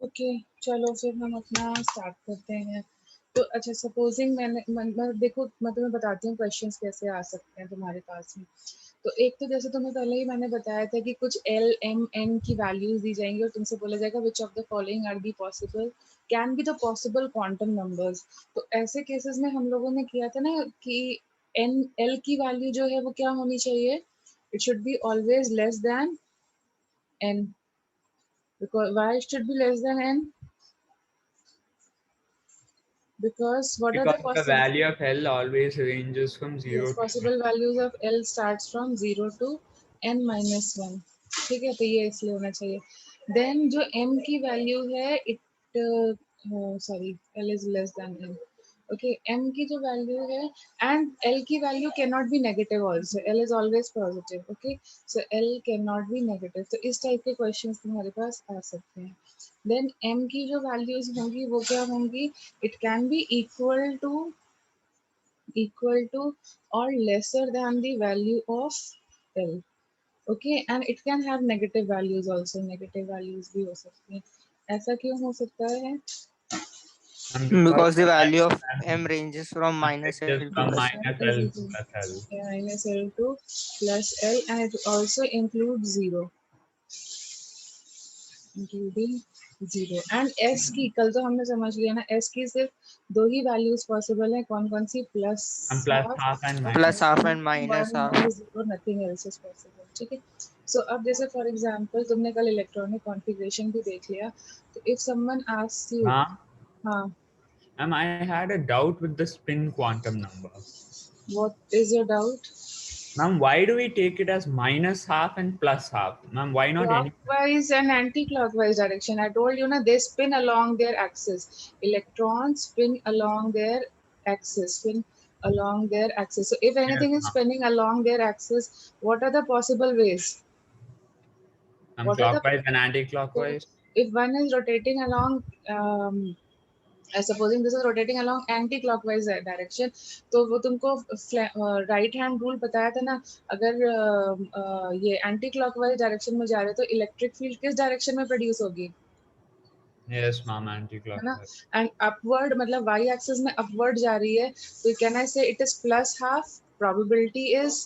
Okay चलो फिर हम अपना स्टार्ट करते हैं। तो अच्छा सपोजिंग देखो मैं तुम्हें बताती हूँ क्वेश्चंस कैसे आ सकते हैं तुम्हारे पास में। तो एक तो जैसे तुम्हें पहले ही मैंने बताया था कि कुछ एल एम एन की वैल्यूज दी जाएंगी और तुमसे बोला जाएगा which of the following are the possible can be the possible quantum numbers. तो ऐसे केसेस में हम लोगों ने किया था ना कि एन एल की वैल्यू जो है वो क्या होनी चाहिए, it should be always less than N. Because why should be less than N? Because what are the Because the possible, value of L always ranges from yes, 0 to possible values of L starts from 0 to n minus 1। ठीक है, तो ये इसलिए होना चाहिए। Then जो m की value है it sorry L is less than n। Okay m की जो वैल्यू है एंड L की value can not be negative also, L is always positive. Okay so L can not be negative. तो इस type के questions तुम्हारे पास आ सकते हैं। देन m की जो वैल्यूज होंगी वो क्या होंगी, it can be equal to or lesser than the value of L। Okay, and it can have negative values also, negative values भी हो सकती हैं। ऐसा क्यों हो सकता है? and because Because the the value of value m ranges from minus L ranges to from plus L. minus Is L to equal plus L. minus L to plus L, and it also includes 0, including 0 and S की कल तो हमने समझ लिया ना, S की सिर्फ दो ही वैल्यूज पॉसिबल है, कौन कौन सी, plus And plus half half and और Plus minus. half and minus one half. और zero, nothing else is possible. ठीक है, सो अब जैसे फॉर एग्जांपल तुमने कल इलेक्ट्रॉनिक कॉन्फ़िगरेशन भी देख लिया, तो if someone asks you, Ma'am, हाँ, I had a doubt with the spin quantum number. What is your doubt? Ma'am, why do we take it as minus half and plus half? Ma'am, why not any? Clockwise and anti-clockwise direction. I told you na, they spin along their axis. Electrons spin along their axis. Spin along their axis. So if Yes, anything is ma'am. spinning along their axis, what are the possible ways? What are the, Clockwise and so anti-clockwise. if one is rotating along supposing this is rotating along anti-clockwise direction, तो वो तुमको right hand rule बताया था ना, अगर ये anti clockwise direction में जा रहे तो इलेक्ट्रिक फील्ड किस डायरेक्शन में प्रोड्यूस होगी, Yes, ma'am, है ना? anti-clockwise. एंड अपवर्ड मतलब वाई एक्सिस में अपवर्ड जा रही है, तो कैन आई से it is plus half, probability is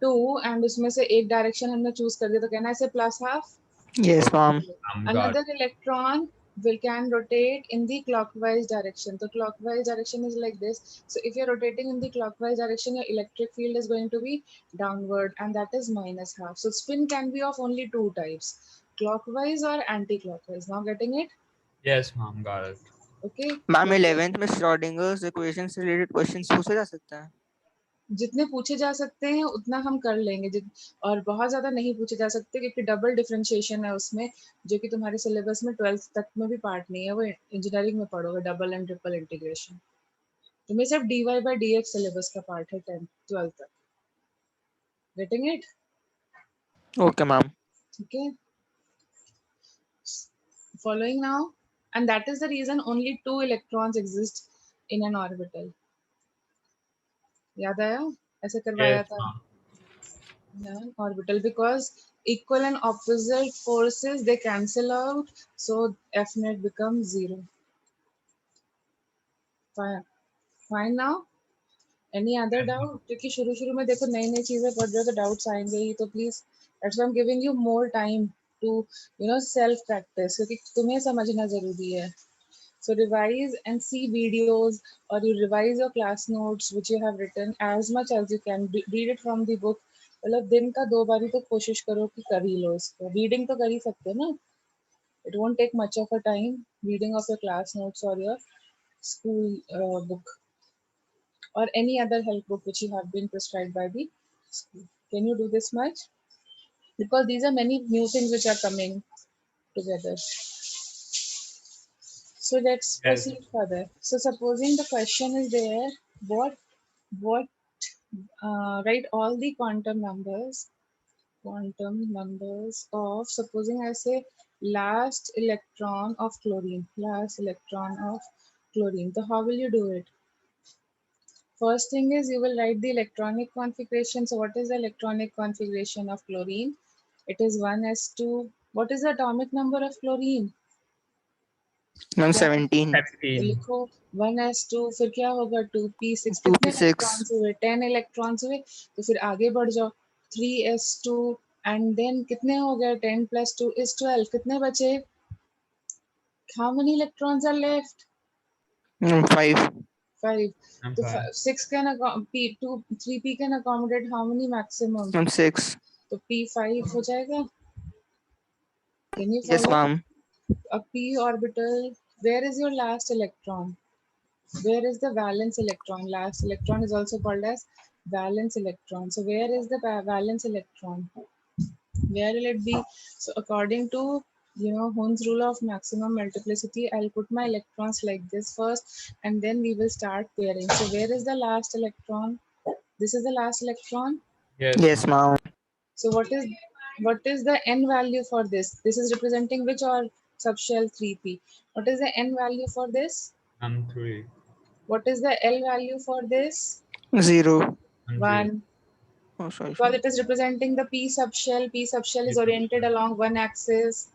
2, and उसमें से एक डायरेक्शन हमने चूज कर दिया, तो कैन आई से plus half. Yes, ma'am. Got Another electron will can rotate in the clockwise direction. So clockwise direction is like this. So if you're rotating in the clockwise direction, your electric field is going to be downward, and that is minus half. So spin can be of only two types, clockwise or anti-clockwise. Now getting it? Yes, ma'am, got it. Okay. Ma'am Clockwise. 11th में Schrödinger's equation से related questions पूछे जा सकते हैं। जितने पूछे जा सकते हैं उतना हम कर लेंगे, और बहुत ज्यादा नहीं पूछे जा सकते क्योंकि डबल डिफरेंशिएशन है उसमें, जो कि तुम्हारे सिलेबस में 12th तक में भी पार्ट नहीं है, वो इंजीनियरिंग में पढ़ोगे डबल एंड ट्रिपल इंटीग्रेशन। तुम्हें सिर्फ dy by dx सिलेबस का पार्ट है 10th 12th तक। Getting it? Okay ma'am. ठीक है, following now, and that is the reason only two electrons exist in an orbital। याद आया? ऐसे करवाया Yes, था ma'am. orbital, because equal and opposite forces they cancel out, so F net becomes 0। fine, fine now, any other Yes, ma'am. doubt? क्योंकि शुरू शुरू में देखो नई नई चीजें पढ़ रहे हो तो डाउट्स आएंगे ही, तो please that's why I am giving you more time to self practice, क्योंकि तुम्हें समझना जरूरी है। So revise and see videos, or you revise your class notes which you have written as much as you can. Read it from the book। मतलब दिन का 2 बारी तो कोशिश करो कि कर ही लो इसको। रीडिंग तो कर ही सकते हो ना, it won't take much of a time, reading of your class notes or your school book or any other help book which you have been prescribed by the school. Can you do this much? Because these are many new things which are coming together. So let's Yes. proceed further. So supposing the question is there, what write all the quantum numbers of, supposing I say last electron of chlorine, last electron of chlorine. So how will you do it? First thing is you will write the electronic configuration. So what is the electronic configuration of chlorine? It is 1s2. What is the atomic number of chlorine? Ma'am क्या? 17 तो 17. लिखो 1s2, फिर क्या होगा 2p6, 2 कितने p 6 electrons हुए? 10 electrons हुए। तो फिर आगे बढ़ जाओ 3s2 एंड देन कितने हो गए? 10 + 2 = 12, कितने बचे? How many electrons are left? 5 5. And So 5. 6 can P2 3p can accommodate how many maximum? Ma'am 6 तो p5 हो जाएगा। Can you yes follow? Ma'am A p orbital, where is your last electron? Where is the valence electron? Last electron is also called as valence electron. So where is the valence electron? Where will it be? So according to Hund's rule of maximum multiplicity, I'll put my electrons like this first, and then we will start pairing. So where is the last electron? This is the last electron. Yes, yes ma'am. Ma'am So what is the n value for this? This is representing which or subshell 3p. What is the n value for this? 3. What is the L value for this? 0 0. 1. oh sorry Because it is representing the p subshell. P subshell is oriented along one axis.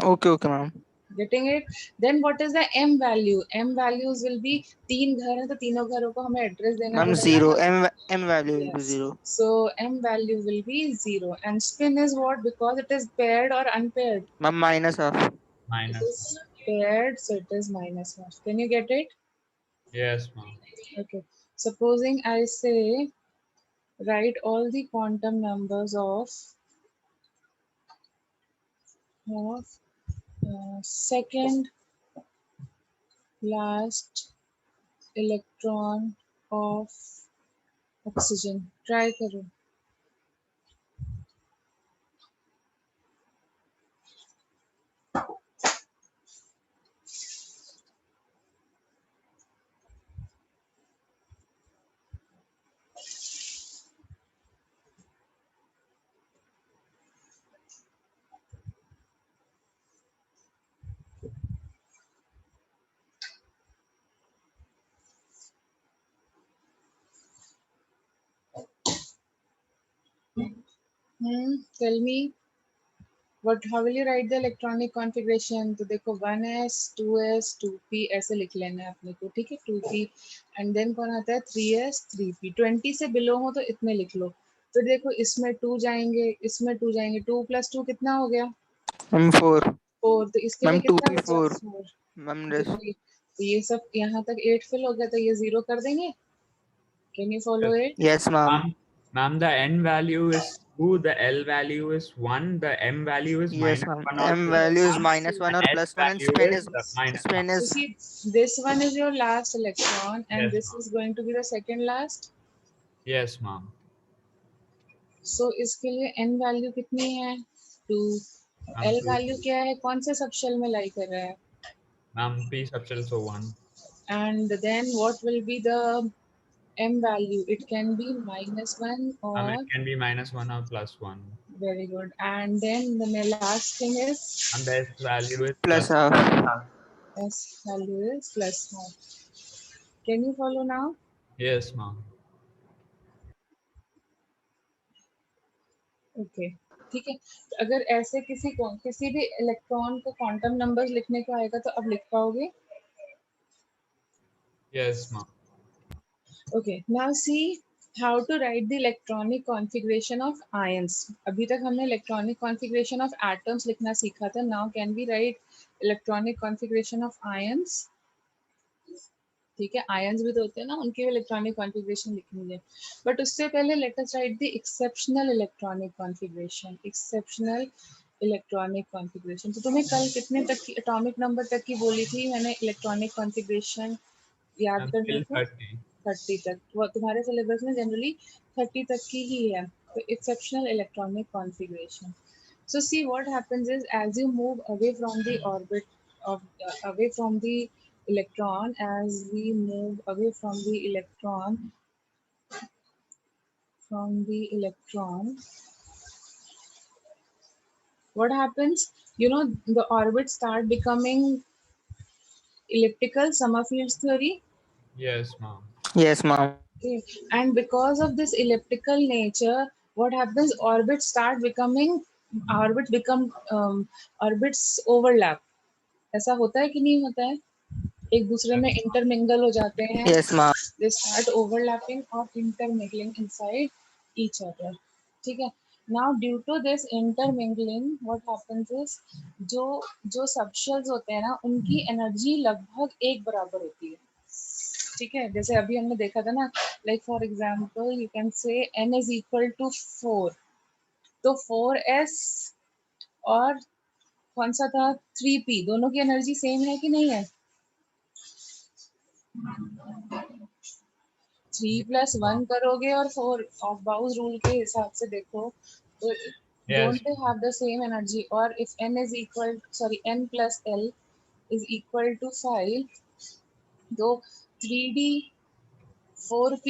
okay okay ma'am Getting it? Then what is the m value? M values will be तीन घर हैं तो तीनों घरों को हमें address देना ma'am पड़ेगा 0 ना? m value will be Yes. 0 So m value will be 0. And spin is what? Because it is paired or unpaired? Ma'am minus half It Minus. is paired, so it is -1. Can you get it? Yes, ma'am. Okay. Supposing I say write all the quantum numbers of second last electron of oxygen. Try करो. Tell me how will you write the electronic configuration? तो देखो 1s 2s 2p ऐसे लिख लेना है अपने को, ठीक है? 2p एंड देन कौन आता है? 3s 3p। 20 से बिलो हो तो इतने लिख लो। फिर देखो इसमें 2 जाएंगे, इसमें 2 जाएंगे, 2 + 2 कितना हो गया? मैम 4 4। तो इसके लिए मैम कितना 2p बचा? 4 4। मैम तो ये सब यहाँ तक 8 फिल हो गया, तो ये 0 कर देंगे। Can you follow it? yes ma'am Ma'am, the n value is 2, the L value is 1, the m value is yes -1 ma'am or m +1, value is -1 or and s +1 and value is spin So is see, this one is your last electron and Yes, this ma'am. is going to be the second last. Yes, ma'am. So इसके लिए n value कितनी है? 2. Ma'am, L 2. value क्या है? कौन से subshell में लाई कर रहा है? Ma'am, p subshell so 1. And then what will be the m value? It can be -1 Ma'am, or it can be -1 or +1. very good. And then the last thing is And the s value is plus +1. half s value is +1. Can you follow now? Yes, ma'am. Okay ठीक है। तो अगर ऐसे किसी भी electron को quantum numbers लिखने को आएगा तो अब लिख पाओगे? Yes, ma'am. Okay now see how to write the electronic configuration of ions. अभी तक हमने इलेक्ट्रॉनिक कॉन्फ़िगरेशन ऑफ एटम्स लिखना सीखा था। Now can we write electronic configuration of ions? ठीक है, आयंस भी तो होते हैं ना, उनकी भी इलेक्ट्रॉनिक कॉन्फ़िगरेशन लिखनी है। बट उससे पहले let us right the exceptional electronic configuration. Exceptional electronic configuration. तो तुम्हें कल कितने तक की एटॉमिक नंबर तक की बोली थी मैंने इलेक्ट्रॉनिक कॉन्फ़िगरेशन याद करने Till को? 30. 30 तक। वो तुम्हारे सिलेबस में जनरली 30 तक की ही है। तो exceptional electronic configuration. So see what happens is as you move away from the orbit of away from the electron, as we move away from the electron, what happens? The orbits start becoming elliptical, Summerfield's theory. Yes, ma'am. yes ma'am Okay. And because of this elliptical nature, what happens? Orbits overlap. ऐसा होता है कि नहीं होता है? एक दूसरे में इंटरमिंगल हो जाते हैं, Yes, ma'am. they start overlapping or intermingling inside each other. ठीक है. Now due to this intermingling, what happens is जो सबशेल्स होते हैं ना, उनकी एनर्जी लगभग एक बराबर होती है. ठीक है. जैसे अभी हमने देखा था ना, like for example you can say n is equal to 4. तो 4s और कौन सा था 3p, दोनों की एनर्जी सेम है कि नहीं है? 3 + 1 करोगे और 4 ऑफ बाउस रूल के हिसाब से देखो तो Yes. don't they have the same energy? Or if n is equal, sorry, n plus l is equal to 5, तो 3d 4p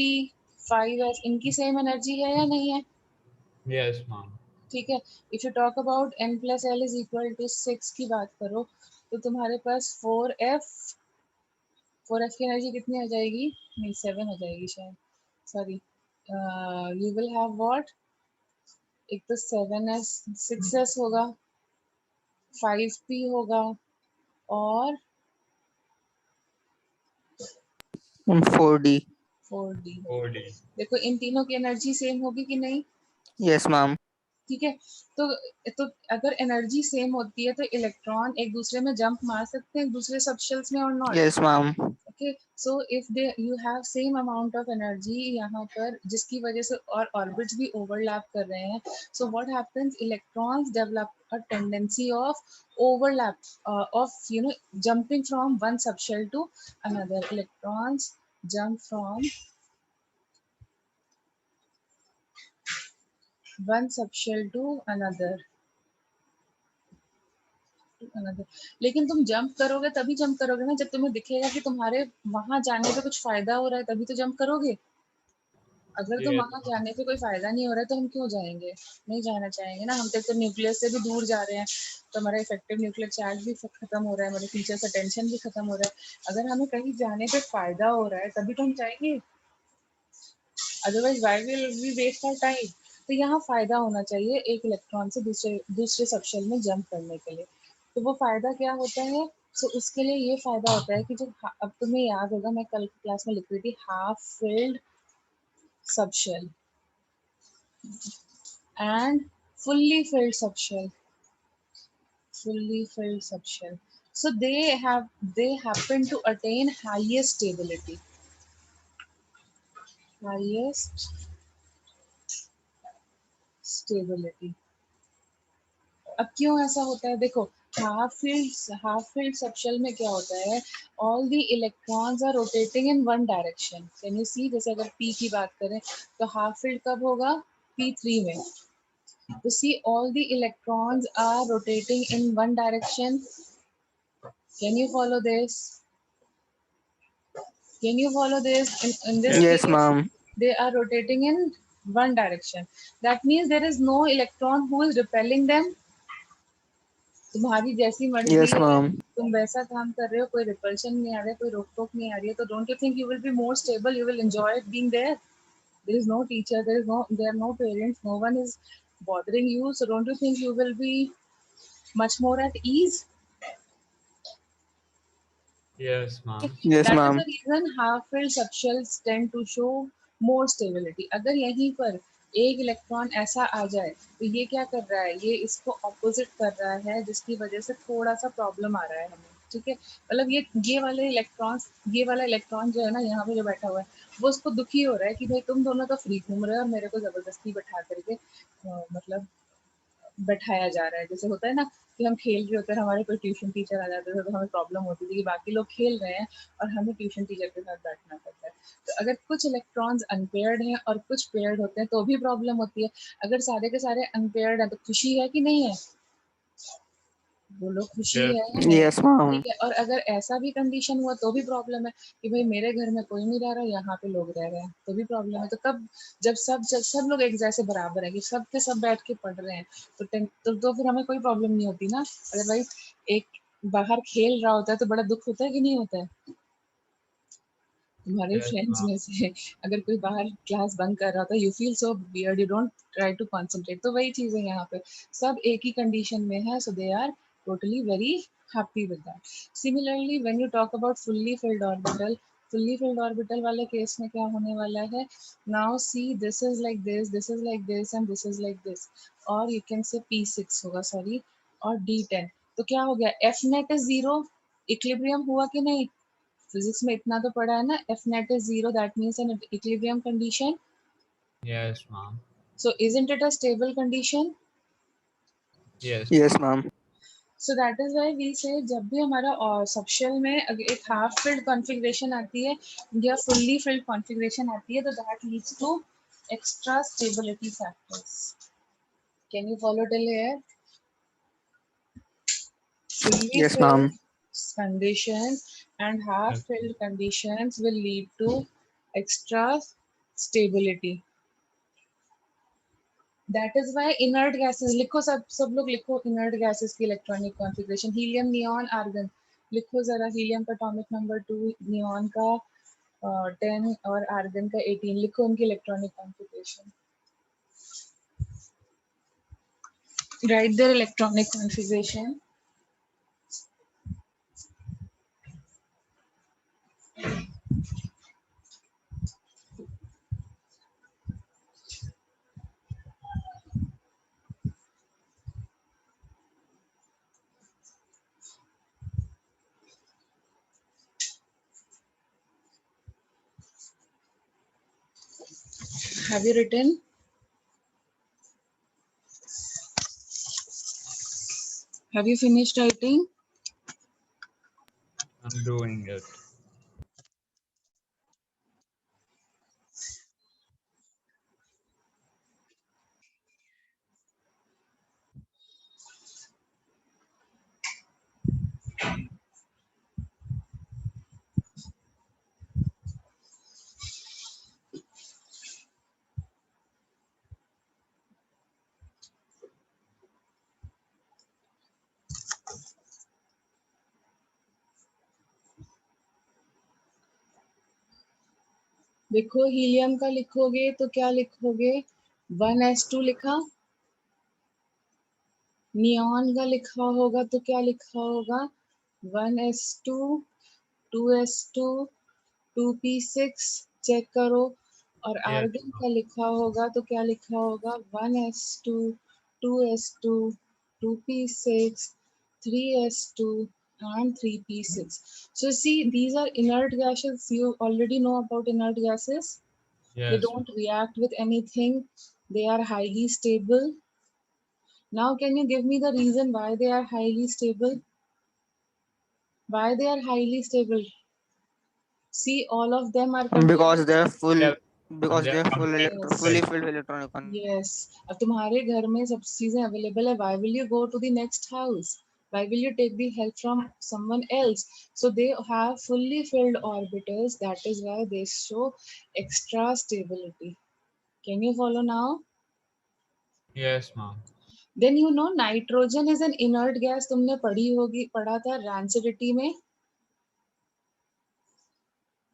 5s इनकी सेम एनर्जी है या नहीं है? Yes, ma'am. ठीक है. If you talk about n plus l is equal to 6 की बात करो तो तुम्हारे पास 4f की एनर्जी कितनी आ जाएगी? नहीं 7 हो जाएगी शायद, sorry. You will have what, एक तो 7s 6s होगा, 5p होगा और 4D. 4d होगा. 4D. देखो इन तीनों की एनर्जी सेम होगी कि नहीं? Yes, ma'am. ठीक है. तो अगर एनर्जी सेम होती है तो इलेक्ट्रॉन एक दूसरे में जंप मार सकते हैं एक दूसरे सबशेल्स में और not. Yes, ma'am. Okay. So if they you have same amount of energy यहाँ पर, जिसकी वजह से और ऑर्बिट्स भी ओवरलैप कर रहे हैं, so what happens, electrons develop a tendency of overlap of jumping from one subshell to another. Electrons jump from one subshell to another. लेकिन तुम जंप करोगे तभी जंप करोगे ना जब तुम्हें दिखेगा कि तुम्हारे वहां जाने पे कुछ फायदा हो रहा है, तभी तो जंप करोगे. अगर तुम Yes. वहां जाने पे कोई फायदा नहीं हो रहा है तो हम क्यों जाएंगे? नहीं जाना चाहेंगे ना. हम तो न्यूक्लियस से भी दूर जा रहे हैं तो हमारा इफेक्टिव न्यूक्लियर चार्ज भी खत्म हो रहा है, हमारे टीचर्स अटेंशन भी खत्म हो रहा है. अगर हमें कहीं जाने पे फायदा हो रहा है तभी तो हम जाएंगे, otherwise why will we waste our time. तो यहाँ फायदा होना चाहिए एक इलेक्ट्रॉन से दूसरे सबशेल में जंप करने के लिए. तो वो फायदा क्या होता है? सो उसके लिए ये फायदा होता है कि जो अब तुम्हें याद होगा, मैं कल क्लास में लिख रही थी half filled subshell and fully filled subshell. Fully filled subshell. So they happen to attain highest stability. Highest stability. अब क्यों ऐसा होता है? देखो हाफ फील्ड सबशेल में क्या होता है, all the electrons are rotating in one direction. Can you see? जैसे अगर p की बात करें तो हाफ फील्ड कब होगा? p3 में. तो see all the electrons are rotating in one direction. Can you follow this? Can you follow this? In this Yes, case, ma'am. they are rotating in one direction. That means there is no electron who is repelling them. तुम्हारी जैसी मर्जी Yes, है, ma'am. तुम वैसा काम कर रहे हो, कोई रिपल्शन नहीं आ रहा है, कोई रोक टोक नहीं आ रही है, तो don't you think you will be more stable? You will enjoy being there. There is no teacher, there are no parents, no one is bothering you. So don't you think you will be much more at ease? Yes, ma'am. Yes, That is ma'am. the reason half-filled subshells tend to show more stability. अगर यहीं पर एक electron ऐसा आ जाए तो ये क्या कर रहा है, ये इसको ऑपोजिट कर रहा है, जिसकी वजह से थोड़ा सा प्रॉब्लम आ रहा है हमें. ठीक है. मतलब ये वाला इलेक्ट्रॉन जो है ना यहाँ पे जो बैठा हुआ है, वो उसको दुखी हो रहा है कि भाई तुम दोनों तो फ्री घूम रहे हो और मेरे को जबरदस्ती बैठा करके मतलब बैठाया जा रहा है. जैसे होता है ना कि हम खेल रहे होते हैं, हमारे कोई ट्यूशन टीचर आ जाते थे तो हमें प्रॉब्लम होती थी कि बाकी लोग खेल रहे हैं और हमें ट्यूशन टीचर के साथ बैठना पड़ता है. तो अगर कुछ इलेक्ट्रॉन्स अनपेयर्ड हैं और कुछ पेयर्ड होते हैं तो भी प्रॉब्लम होती है. अगर सारे के सारे अनपेयर्ड हैं तो खुशी है कि नहीं है? बोलो खुशी Yes. है या नहीं? Yes, ma'am. ठीक है. और अगर ऐसा भी कंडीशन हुआ तो भी प्रॉब्लम है कि भाई मेरे घर में कोई नहीं रह रहा, यहाँ पे लोग रह रहे हैं, तो भी प्रॉब्लम है. तो कब जब सब लोग एक जैसे बराबर है कि सब के सब बैठ के पढ़ रहे हैं तो फिर हमें कोई प्रॉब्लम नहीं होती ना. अदरवाइज एक बाहर खेल रहा होता है तो बड़ा दुख होता है कि नहीं होता है? तुम्हारे Yes, फ्रेंड्स ma'am. में से अगर कोई बाहर क्लास बंक कर रहा था, you feel so weird, you don't try to concentrate. तो वही चीज है यहाँ पे, सब एक ही कंडीशन में है, so they are totally very happy with that. Similarly, when you talk about fully filled orbital वाले केस में क्या होने वाला है? Now see, this is like this, this is like this, and this is like this. और you can say P6 होगा, sorry, और D10. तो क्या हो गया? F net is 0. Equilibrium हुआ कि नहीं? फिजिक्स में इतना तो पढ़ा है ना, F net is 0. That means an equilibrium condition. Yes, ma'am. So isn't it a stable condition? Yes. Yes, ma'am. So that is why we say जब भी हमारा सबशेल में अगर एक हाफ फिल्ड कॉन्फ़िगरेशन आती है या फुल्ली फिल्ड कॉन्फ़िगरेशन आती है तो that leads to extra stability factors. Can you follow till here? Fully Yes, filled ma'am. conditions and half Yes. filled conditions will lead to extra stability. That is why inert gases लिखो, सब लोग लिखो inert gases की electronic configuration. Helium, neon, argon. लिखो जरा helium का atomic number 2, neon का 10 और argon का 18. लिखो उनकी electronic configuration. Write their electronic configuration. Have you written? Have you finished writing? I'm doing it. देखो हीलियम का लिखोगे तो क्या लिखोगे? 1s2 लिखा. नियॉन का लिखा होगा तो क्या लिखा होगा? 1s2, 2s2, 2p6. चेक करो. और Yes, आर्गन ma'am. का लिखा होगा तो क्या लिखा होगा? 1s2, 2s2, 2p6, 3s2 and 3p6. So see, these are inert gases. You already know about inert gases. They Yes, don't react with anything. They are highly stable. Now, can you give me the reason why they are highly stable? Why they are highly stable? See, all of them are Because containing. they're full. They have- Because they are they're contained fully Yes, filled electronic. yes. अब तुम्हारे घर में सब चीजें available है. Why will you go to the next house? Why will you take the help from someone else? So they have fully filled orbitals. That is why they show extra stability. Can you follow now? Yes, ma'am. Then you know nitrogen is an inert gas. तुमने पढ़ा था rancidity में.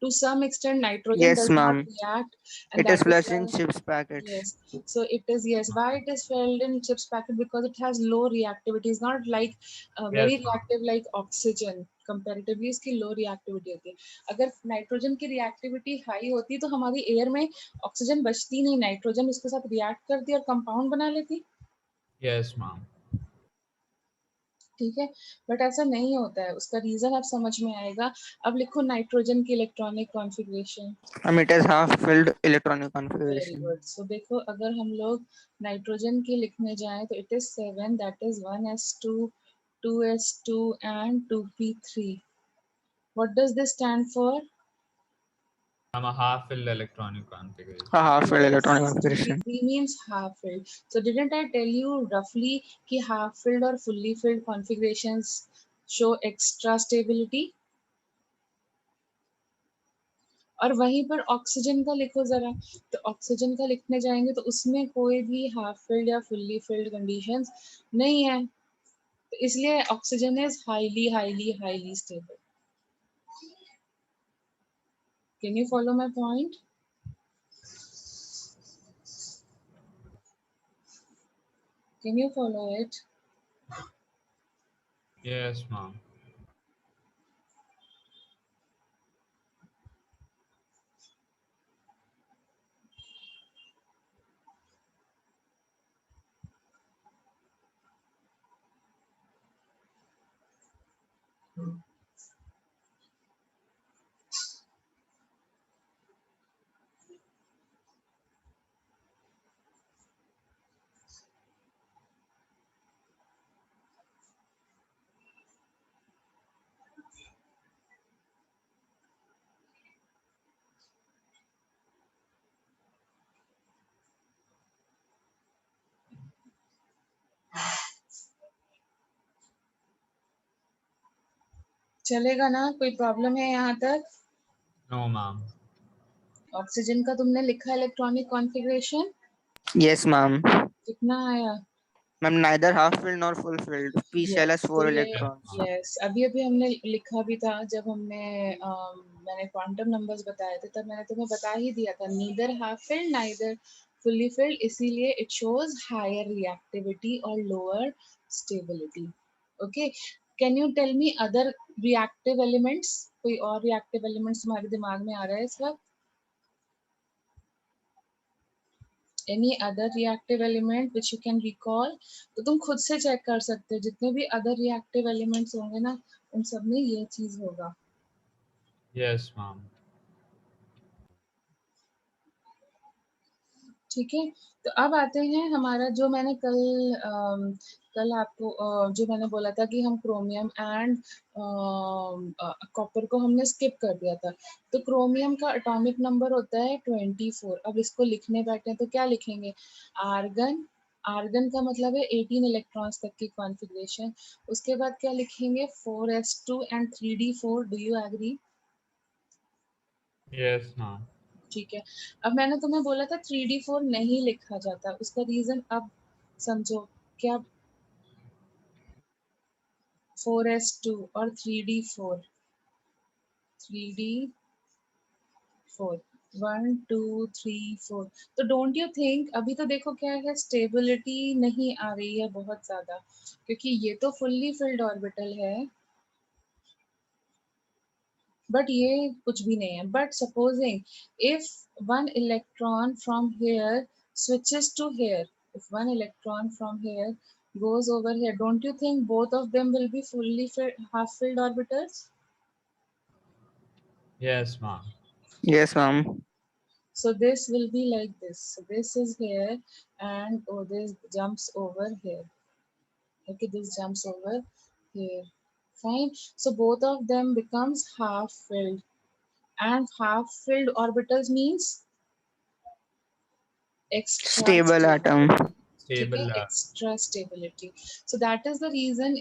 To some extent, nitrogen Yes, does not ma'am. react, and It is that is flushed why. in chips packets. Yes. So it is, yes. Why it is filled in chips packet? Because it has low reactivity. It's not like Yes, very ma'am. reactive like oxygen. Comparatively इसकी low reactivity होती है. अगर nitrogen की reactivity high होती तो हमारी air में oxygen बचती नहीं, नाइट्रोजन उसके साथ react करती और कंपाउंड बना लेती. Yes, ma'am. ठीक है, बट ऐसा नहीं होता है. उसका रीजन अब समझ में आएगा. अब लिखो नाइट्रोजन की electronic configuration. It has half filled electronic very configuration. Good. So देखो, अगर हम लोग नाइट्रोजन की लिखने जाएं तो it is 7. That is 1s2, 2s2 and 2p3. What does this stand for? I'm a half-filled electronic configuration. A half filled Yes. electronic So configuration. P3 means half filled. So didn't I tell you roughly कि half filled और fully filled configurations show extra stability? और वहीं पर oxygen का लिखो जरा. तो oxygen का लिखने जाएंगे तो उसमें कोई भी हाफ फिल्ड या फुल्ली फिल्ड कंडीशंस नहीं है. तो इसलिए oxygen is highly highly highly stable. Can you follow my point? Can you follow it? Yes, ma'am. चलेगा ना? कोई प्रॉब्लम है यहाँ तक? No, ma'am. ऑक्सीजन का तुमने लिखा इलेक्ट्रॉनिक कॉन्फ़िगरेशन Yes, ma'am. कितना आया? Ma'am, neither half filled nor full filled. P shell has yes, तो 4 ये electrons. यस अभी अभी हमने लिखा भी था जब हमने मैंने क्वांटम नंबर्स बताए थे, तब मैंने तुम्हें बता ही दिया था neither half filled neither fully filled, इसीलिए इट शोज हायर रिएक्टिविटी और lower stability. Okay, can you tell me other reactive elements? कोई और रिएक्टिव एलिमेंट्स तुम्हारे दिमाग में आ रहा है इस वक्त? Any other reactive element which you can recall? तो तुम खुद से चेक कर सकते हो, जितने भी अदर रिएक्टिव एलिमेंट्स होंगे ना, उन सब में ये चीज होगा। Yes, ma'am. ठीक है, तो अब आते हैं हमारा जो मैंने कल आपको जो मैंने बोला था कि हम क्रोमियम एंड कॉपर को हमने स्किप कर दिया था। तो क्रोमियम का एटॉमिक नंबर होता है 24। अब इसको लिखने बैठे हैं तो क्या लिखेंगे? आर्गन, आर्गन का मतलब है 18 इलेक्ट्रॉन्स तक की कॉन्फ़िगरेशन। उसके बाद क्या लिखेंगे? 4s2 and 3d4। Do you agree? Yes, ma'am. ठीक है, अब मैंने तुम्हें बोला था 3d4 नहीं लिखा जाता, उसका रीजन अब समझो क्या? 4s2 और 3d4, 3d4, 1 2 3 4। तो डोंट यू थिंक अभी तो देखो क्या है, स्टेबिलिटी नहीं आ रही है बहुत ज्यादा, क्योंकि ये तो फुल्ली फिल्ड ऑर्बिटल है, बट ये कुछ भी नहीं है। But supposing if one electron from here switches to here, if one electron from here goes over here, don't you think both of them will be fully half filled orbitals? Yes, ma'am. Yes, ma'am. So this will be like this. So this is here, and oh, this jumps over here. Okay, this jumps over here. Fine. So both of them becomes half filled, and half filled orbitals means extra Stable stable. atom. ठीक है, Stable. Extra stability. So that is the reason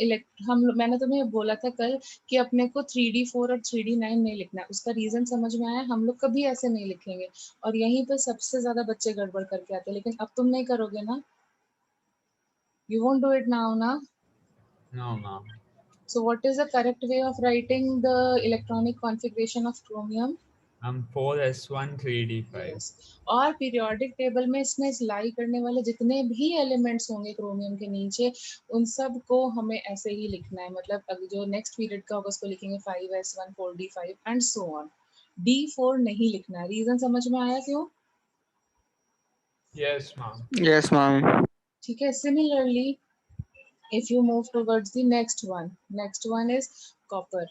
मैंने तुम्हें बोला था कल कि अपने को 3d4 और 3d9 नहीं लिखना है। उसका रीजन समझ में आया? हम लोग कभी ऐसे नहीं लिखेंगे, और यहीं पे सबसे ज्यादा बच्चे गड़बड़ करके आते हैं। लेकिन अब तुम नहीं करोगे ना? You won't do it now ना? No, ma'am. So what is the correct way of writing the electronic configuration of chromium? 4s1 3d5. Yes, और पीरियोडिक टेबल में इसमें लाई करने वाले जितने भी एलिमेंट्स होंगे क्रोमियम के नीचे, उन सब को हमें ऐसे ही लिखना है। मतलब अभी जो नेक्स्ट पीरियड का होगा उसको लिखेंगे 5s1 4d5 and so on. d4 नहीं लिखना है। रीजन समझ में आया क्यों? Yes, ma'am. Yes, ma'am. ठीक है, similarly if you move towards the next one is copper।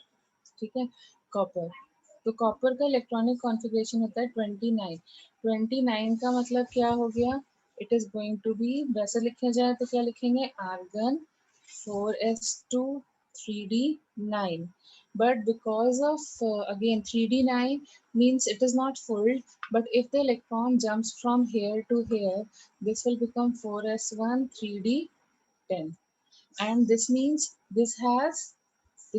ठीक है, कॉपर। तो कॉपर का इलेक्ट्रॉनिक कॉन्फ़िगरेशन होता है 29। 29 का मतलब क्या हो गया? It is going to be, वैसे लिखा जाए तो क्या लिखेंगे? Argon 4s2 3d9। But because of again 3d9 means it is not full, but if the electron jumps from here to here, this will become 4s1 3d10, and this means this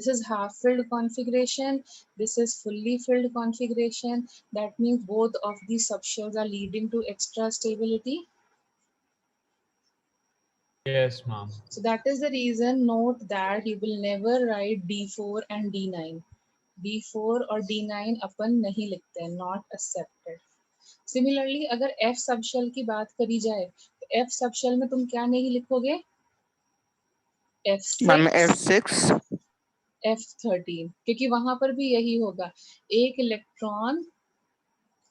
is half filled configuration, this is fully filled configuration. That means both of these subshells are leading to extra stability. Yes, ma'am. So that is the reason, note that you will never write d4 and d9। d4 और d9 अपन नहीं लिखते हैं, not accepted। Similarly अगर f subshell की बात करी जाए तो f सबशेल में तुम क्या नहीं लिखोगे? Ma'am, f6 F6. f13, क्योंकि वहां पर भी यही होगा, एक इलेक्ट्रॉन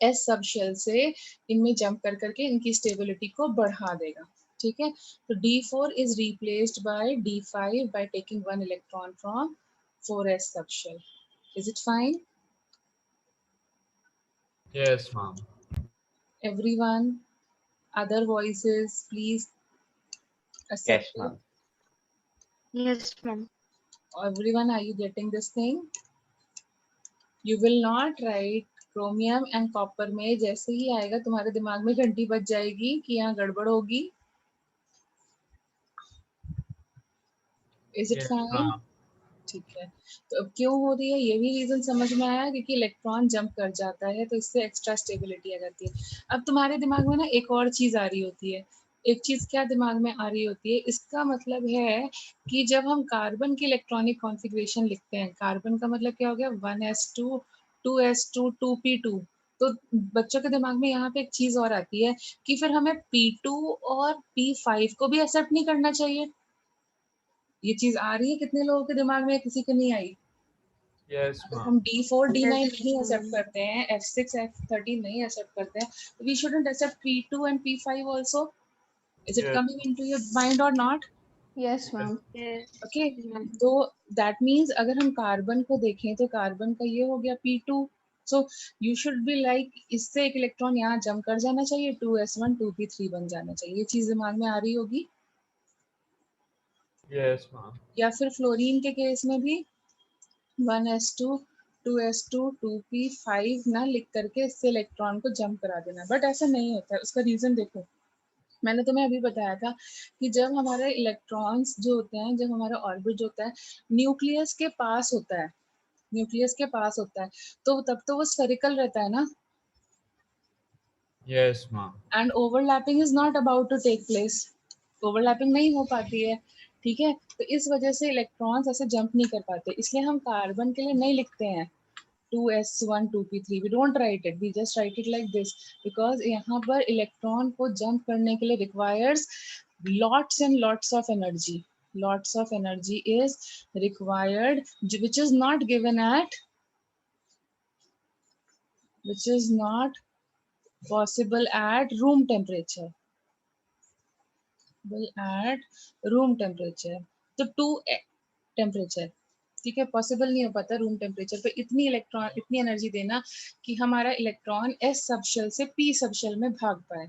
एस सब शेल से इनमें जंप कर करके इनकी स्टेबिलिटी को बढ़ा देगा। ठीक है, तो D4 is replaced by D5 by taking one electron from 4s subshell. Is it fine? Yes, ma'am. Everyone, other voices, please accept Yes, it. ma'am. Yes, ma'am. Everyone, are you getting this thing? You will not write chromium and copper में जैसे ही आएगा तुम्हारे दिमाग में घंटी बज जाएगी कि यहाँ गड़बड़ होगी. Is it Yes, fine? ma'am. ठीक है. तो अब क्यों हो रही है ये भी रीजन समझ में आया क्योंकि इलेक्ट्रॉन जंप कर जाता है तो इससे एक्स्ट्रा स्टेबिलिटी आ जाती है. अब तुम्हारे दिमाग में ना एक और चीज आ रही होती है. एक चीज क्या दिमाग में आ रही होती है, इसका मतलब है कि जब हम कार्बन की इलेक्ट्रॉनिक कॉन्फ़िगरेशन लिखते हैं, कार्बन का मतलब क्या हो गया 1s2 2s2 2p2, तो बच्चों के दिमाग में यहाँ पे एक चीज और आती है कि फिर हमें p2 और p5 को भी एक्सेप्ट नहीं करना चाहिए. ये चीज आ रही है कितने लोगों के दिमाग में, किसी को नहीं आई? Yes, अगर ma'am. हम D4 D9 Yes, नहीं एक्सेप्ट ma'am. करते हैं, F6 F13 नहीं एक्सेप्ट करते हैं, we shouldn't accept P2 and P5 also. Is it Yes. coming into your mind or not? Yes, ma'am. Yes. Okay, ma'am. तो that means अगर हम carbon को देखें तो कार्बन का ये हो गया P2. So you should be like इससे एक इलेक्ट्रॉन यहाँ जंप कर जाना चाहिए, 2s1 2p3 बन जाना चाहिए. ये चीज दिमाग में आ रही होगी. Yes, ma'am. या फिर फ्लोरीन के केस में भी 1s2 2s2 2p5 ना लिख करके इससे इलेक्ट्रॉन को जंप करा देना. बट ऐसा नहीं होता है. उसका रीजन देखो, मैंने तुम्हें अभी बताया था कि जब हमारे इलेक्ट्रॉन्स जो होते हैं, जब हमारा ऑर्बिट जो होता है न्यूक्लियस के पास होता है, न्यूक्लियस के पास होता है, तो तब तो वो स्फेरिकल रहता है ना. Yes, ma'am. And overlapping is not about to take place. Overlapping नहीं हो पाती है. ठीक है, तो इस वजह से इलेक्ट्रॉन्स ऐसे जंप नहीं कर पाते. इसलिए हम कार्बन के लिए नहीं लिखते हैं 2s1 2p3. we don't write it, we just write it like this because यहाँ पर इलेक्ट्रॉन को जंप करने के लिए requires lots and lots of energy. Lots of energy is required, which is not given at, which is not possible at room temperature. Will at room temperature. तो 2 temperature, ठीक है, possible नहीं हो पाता रूम टेम्परेचर पे इतनी electron, इतनी energy देना कि हमारा इलेक्ट्रॉन एस सबशेल से पी सबशेल में भाग पाए.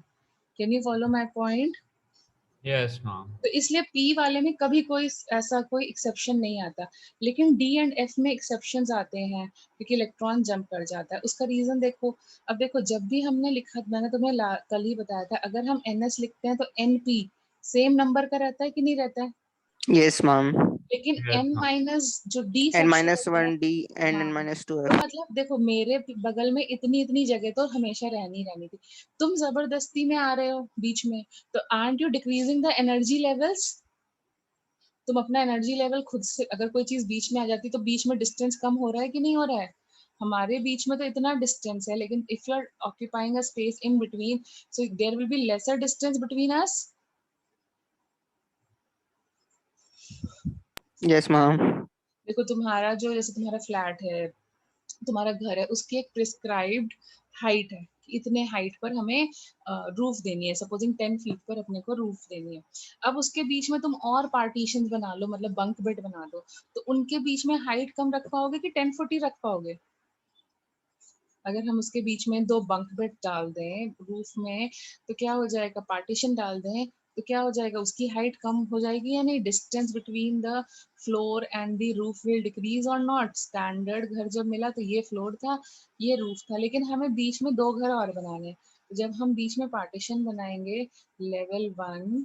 Can you follow my point? Yes, ma'am. तो इसलिए पी वाले में कभी कोई ऐसा कोई एक्सेप्शन नहीं आता, लेकिन डी एंड एफ में एक्सेप्शंस आते हैं क्योंकि इलेक्ट्रॉन जंप कर जाता है. उसका रीजन देखो. अब देखो, जब भी हमने लिखा, मैंने तुम्हें कल ही बताया था, अगर हम एन एस लिखते हैं तो एन पी सेम नंबर का रहता है कि नहीं रहता है? Yes, ma'am. लेकिन Yes, n ma'am. माइनस जो d N सबशेल minus होता है, 1 D and हाँ, N minus 2 तो F. मतलब देखो मेरे बगल में इतनी इतनी जगह तो हमेशा रहनी थी. तुम जबरदस्ती में आ रहे हो बीच में, तो aren't you decreasing the energy levels? तुम अपना एनर्जी लेवल खुद से, अगर कोई चीज बीच में आ जाती तो बीच में डिस्टेंस कम हो रहा है कि नहीं हो रहा है? हमारे बीच में तो इतना डिस्टेंस है, लेकिन if you are occupying a space in between, so there will be lesser distance between us. Yes, ma'am. देखो तुम्हारा जो, जैसे तुम्हारा फ्लैट है, तुम्हारा घर है, उसकी एक प्रिस्क्राइब्ड हाइट है कि इतने हाइट पर हमें रूफ देनी है. सपोजिंग 10 फीट पर अपने को रूफ देनी है. अब उसके बीच में तुम और पार्टीशन बना लो, मतलब बंक बेड बना दो, तो उनके बीच में हाइट कम रख पाओगे कि 10 फुट ही रख पाओगे? अगर हम उसके बीच में 2 बंक बेड डाल दें रूफ में, तो क्या हो जाएगा, पार्टीशन डाल दें तो क्या हो जाएगा, उसकी हाइट कम हो जाएगी या नहीं? Distance between the floor and the roof will decrease और नॉट? स्टैंडर्ड घर जब मिला तो ये फ्लोर था, ये रूफ था, लेकिन हमें बीच में 2 घर और बनाने. तो जब हम बीच में पार्टीशन बनाएंगे level 1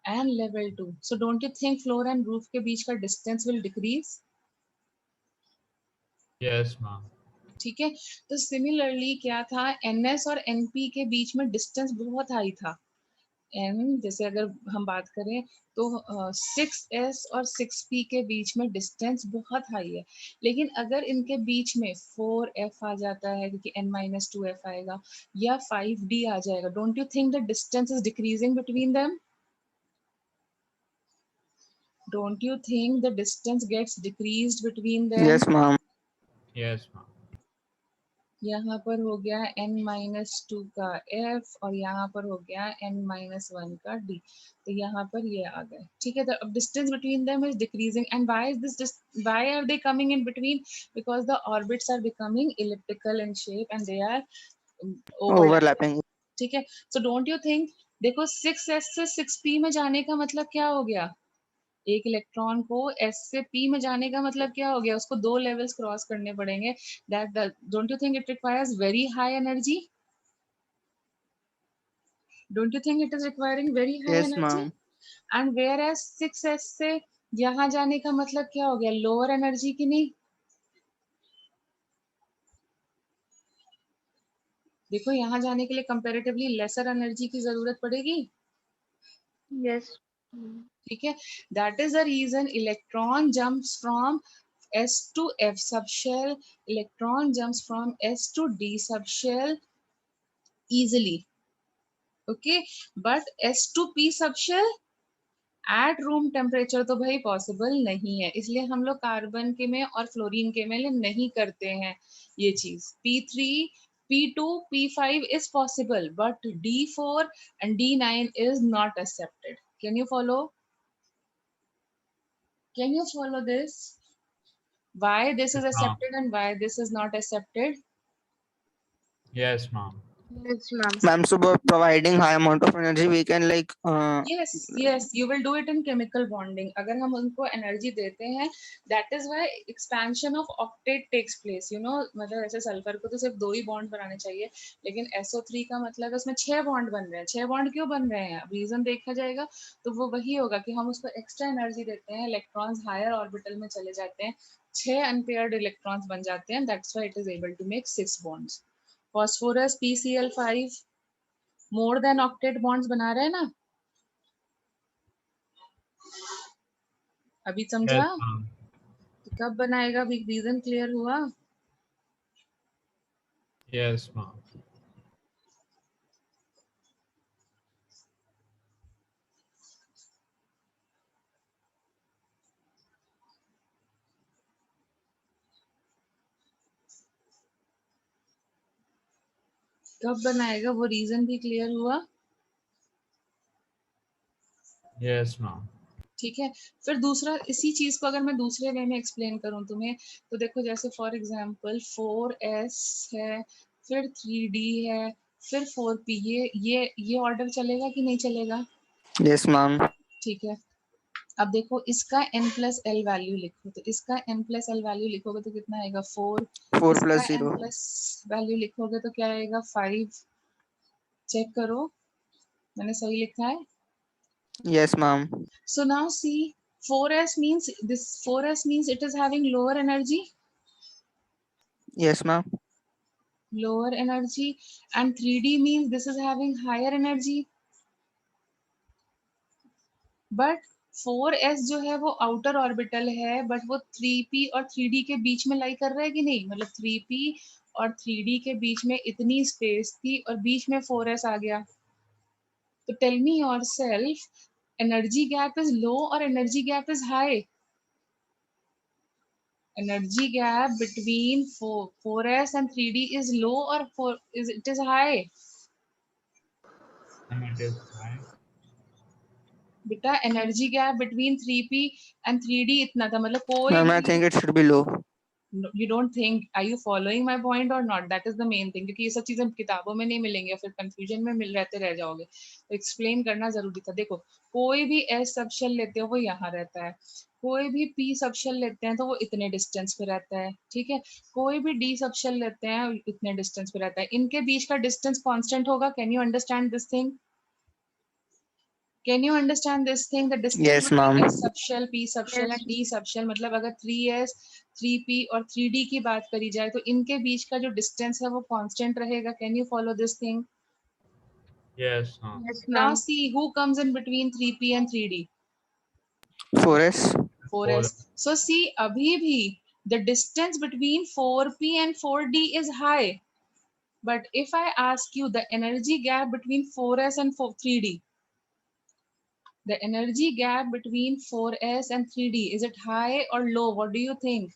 and level 2, so don't you think floor and roof के बीच का distance will decrease? Yes, ma'am. ठीक है, तो सिमिलरली क्या था, NS और NP के बीच में डिस्टेंस बहुत हाई था. N, जैसे अगर हम बात करें तो 6s और 6p के बीच में डिस्टेंस बहुत हाई है, लेकिन अगर इनके बीच में 4f आ जाता है क्योंकि n-2f आएगा, या 5d आ जाएगा, don't you think the distance is decreasing between them? Don't you think the distance gets decreased between them? Yes, ma'am. Yes, ma'am. यहाँ पर हो गया n-2 का f और यहाँ पर हो गया n-1 का d. तो यहाँ पर ये आ गए. ठीक है. The distance between them is decreasing. And why is this? Why are they coming in between? Because the orbits are becoming elliptical in shape and they are overlapping. Overlapping. ठीक है. So don't you think? देखो 6s से 6p में जाने का मतलब क्या हो गया? एक इलेक्ट्रॉन को S से P में जाने का मतलब क्या हो गया? उसको 2 लेवल्स क्रॉस करने पड़ेंगे. That don't you think it requires very high energy? Don't you think it is requiring very high Yes, energy? ma'am. And whereas 6s से यहाँ जाने का मतलब क्या हो गया? लोअर एनर्जी की नहीं. देखो यहाँ जाने के लिए कंपैरेटिवली लेसर एनर्जी की जरूरत पड़ेगी. Yes. ठीक है. That is the reason electron jumps from S to F subshell. Electron jumps from S to D subshell easily. Okay, but S to P subshell at room temperature तो भाई possible नहीं है. इसलिए हम लोग कार्बन के में और फ्लोरीन के में नहीं करते हैं ये चीज. P3, P2, P5 is possible, but D4 and D9 is not accepted. Can you follow? Can you follow this? Why this is Yes, ma'am. accepted and why this is not accepted? Yes, ma'am. Yes, ma'am. Ma'am, so by providing high amount of energy, we can like Yes, you will do it in chemical bonding. अगर हम उनको energy देते हैं, that is why expansion of octet takes place. You know, मतलब ऐसे sulphur को तो सिर्फ 2 ही बॉन्ड बनाने चाहिए, लेकिन SO3 का मतलब है उसमें 6 बॉन्ड बन रहे हैं. 6 बॉन्ड क्यों बन रहे हैं? रीजन देखा जाएगा तो वो वही होगा कि हम उसको एक्स्ट्रा एनर्जी देते हैं, इलेक्ट्रॉन्स हायर ऑर्बिटल में चले जाते हैं, 6 अनपेयर्ड इलेक्ट्रॉन्स बन जाते हैं. That's why it is able to make 6 bonds. Phosphorus PCl5 more than octet bonds बना रहे हैं ना. अभी समझा? Yes, ma'am. तो कब बनाएगा? अभी रीजन क्लियर हुआ? Yes, ma'am. कब बनाएगा? वो रीजन भी क्लियर हुआ? Yes, ma'am. ठीक है. फिर दूसरा, इसी चीज को अगर मैं दूसरे वे में एक्सप्लेन करूं तुम्हें, तो देखो जैसे फॉर एग्जांपल 4s है, फिर 3d है, फिर 4p. ये ऑर्डर चलेगा कि नहीं चलेगा? yes, ma'am. ठीक है. अब देखो इसका n+l वैल्यू लिखो, तो इसका n+l वैल्यू लिखोगे तो कितना आएगा? 4. 4 इसका plus 0. n+ वैल्यू लिखोगे तो क्या आएगा? 5. चेक करो मैंने सही लिखा है. Yes, ma'am. So now see, 4s means this 4s means it is having lower energy, Yes, ma'am. and 3d means this is having higher energy. But 4s जो है वो आउटर ऑर्बिटल है, बट वो 3p और 3d के बीच में लाई कर रहा है कि नहीं? मतलब 3p और 3d के बीच में इतनी स्पेस थी और बीच में 4s आ गया. तो tell me yourself, energy gap is low और energy gap is high? Energy gap between 4s and 3d is low or it is high? And it is high. बेटा energy gap between 3p and 3d इतना था. मतलब कोई Ma'am, I भी, think it should be low. you don't think, are you following my point or not? That is the main thing. क्योंकि ये सब चीजें किताबों में नहीं मिलेंगी, फिर कंफ्यूजन में मिल रहते रह जाओगे. तो एक्सप्लेन करना जरूरी था. देखो कोई भी s सबशेल लेते हो वो यहाँ रहता है, कोई भी p सबशेल लेते हैं तो वो इतने डिस्टेंस पे रहता है. ठीक है. कोई भी d सबशेल लेते हैं इतने डिस्टेंस पे रहता है. इनके बीच का डिस्टेंस कांस्टेंट होगा. Can you understand this thing? Can you understand this thing? The distance Yes, between ma'am. S subshell, P subshell and D subshell, मतलब अगर 3s, 3p और 3d की बात करी जाए तो इनके बीच का जो डिस्टेंस है वो कांस्टेंट रहेगा. Can you follow this thing? Yes, ma'am. Yes, Now ma'am. see who comes in between 3p and 3d? 4s. 4s. So see अभी भी the distance between 4p and 4d is high. But if I ask you the energy gap between 4s and 3d, the energy gap between 4s and 3d, is it high or low? What do you think?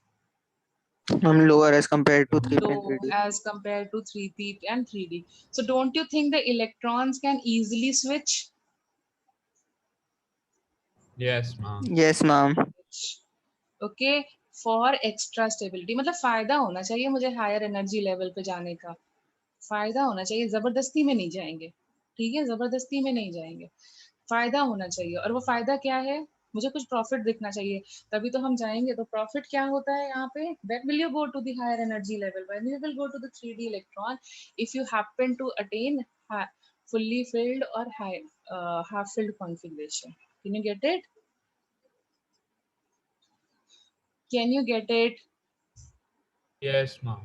Lower as compared to 3p and Low 3d. as compared to 3p and 3d. So don't you think the electrons can easily switch? Yes, ma'am. Yes, ma'am. Okay, for extra stability, मतलब फायदा होना चाहिए मुझे higher energy level पे जाने का, फायदा होना चाहिए, जबरदस्ती में नहीं जाएंगे, ठीक है, जबरदस्ती में नहीं जाएंगे, फायदा होना चाहिए। और वो फायदा क्या है, मुझे कुछ प्रॉफिट दिखना चाहिए, तभी तो हम जाएंगे। तो प्रॉफिट क्या होता है यहाँ पे, that will you go to the higher energy level, when you will go to the 3D electron if you happen to attain fully filled or high half filled configuration. Can you get it? Can you get it? Yes, ma'am.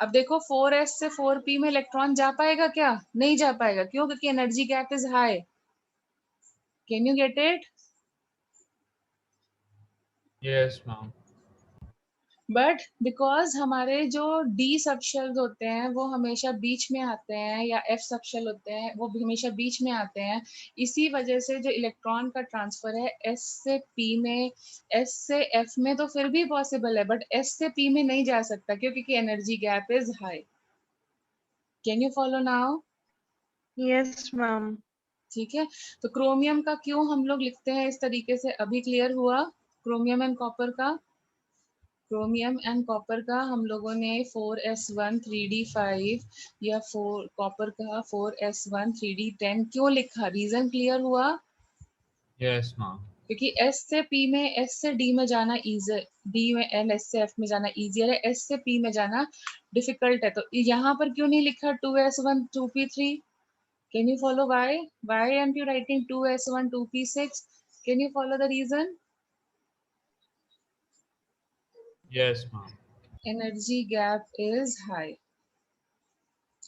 अब देखो 4s से 4p में electron जा पाएगा क्या, नहीं जा पाएगा, क्यों, क्योंकि energy gap is high. Can you get it? Yes, ma'am. But because हमारे जो डी सबशेल्स होते हैं वो हमेशा बीच में आते हैं, या एफ सबशेल होते हैं वो भी हमेशा बीच में आते हैं, इसी वजह से जो इलेक्ट्रॉन का ट्रांसफर है एस से पी में, एस से एफ में तो फिर भी पॉसिबल है, बट एस से पी में नहीं जा सकता क्योंकि energy gap is high. Can you follow now? Yes, ma'am. ठीक है, तो क्रोमियम का क्यों हम लोग लिखते हैं इस तरीके से, अभी क्लियर हुआ? क्रोमियम एंड कॉपर का, क्रोमियम एंड कॉपर का हम लोगों ने 4s1 3d5 या 4 कॉपर का 4s1 3d10 क्यों लिखा, रीजन क्लियर हुआ? Yes, ma'am. क्योंकि S से P में, S से D में जाना इजी, D में N, S से F में जाना इजियर है, S से P में जाना डिफिकल्ट है। तो यहाँ पर क्यों नहीं लिखा 2s1 2p3? Can you follow why? Why aren't you writing 2s1 2p6? Can you follow the reason? Yes, ma'am. Energy gap is high.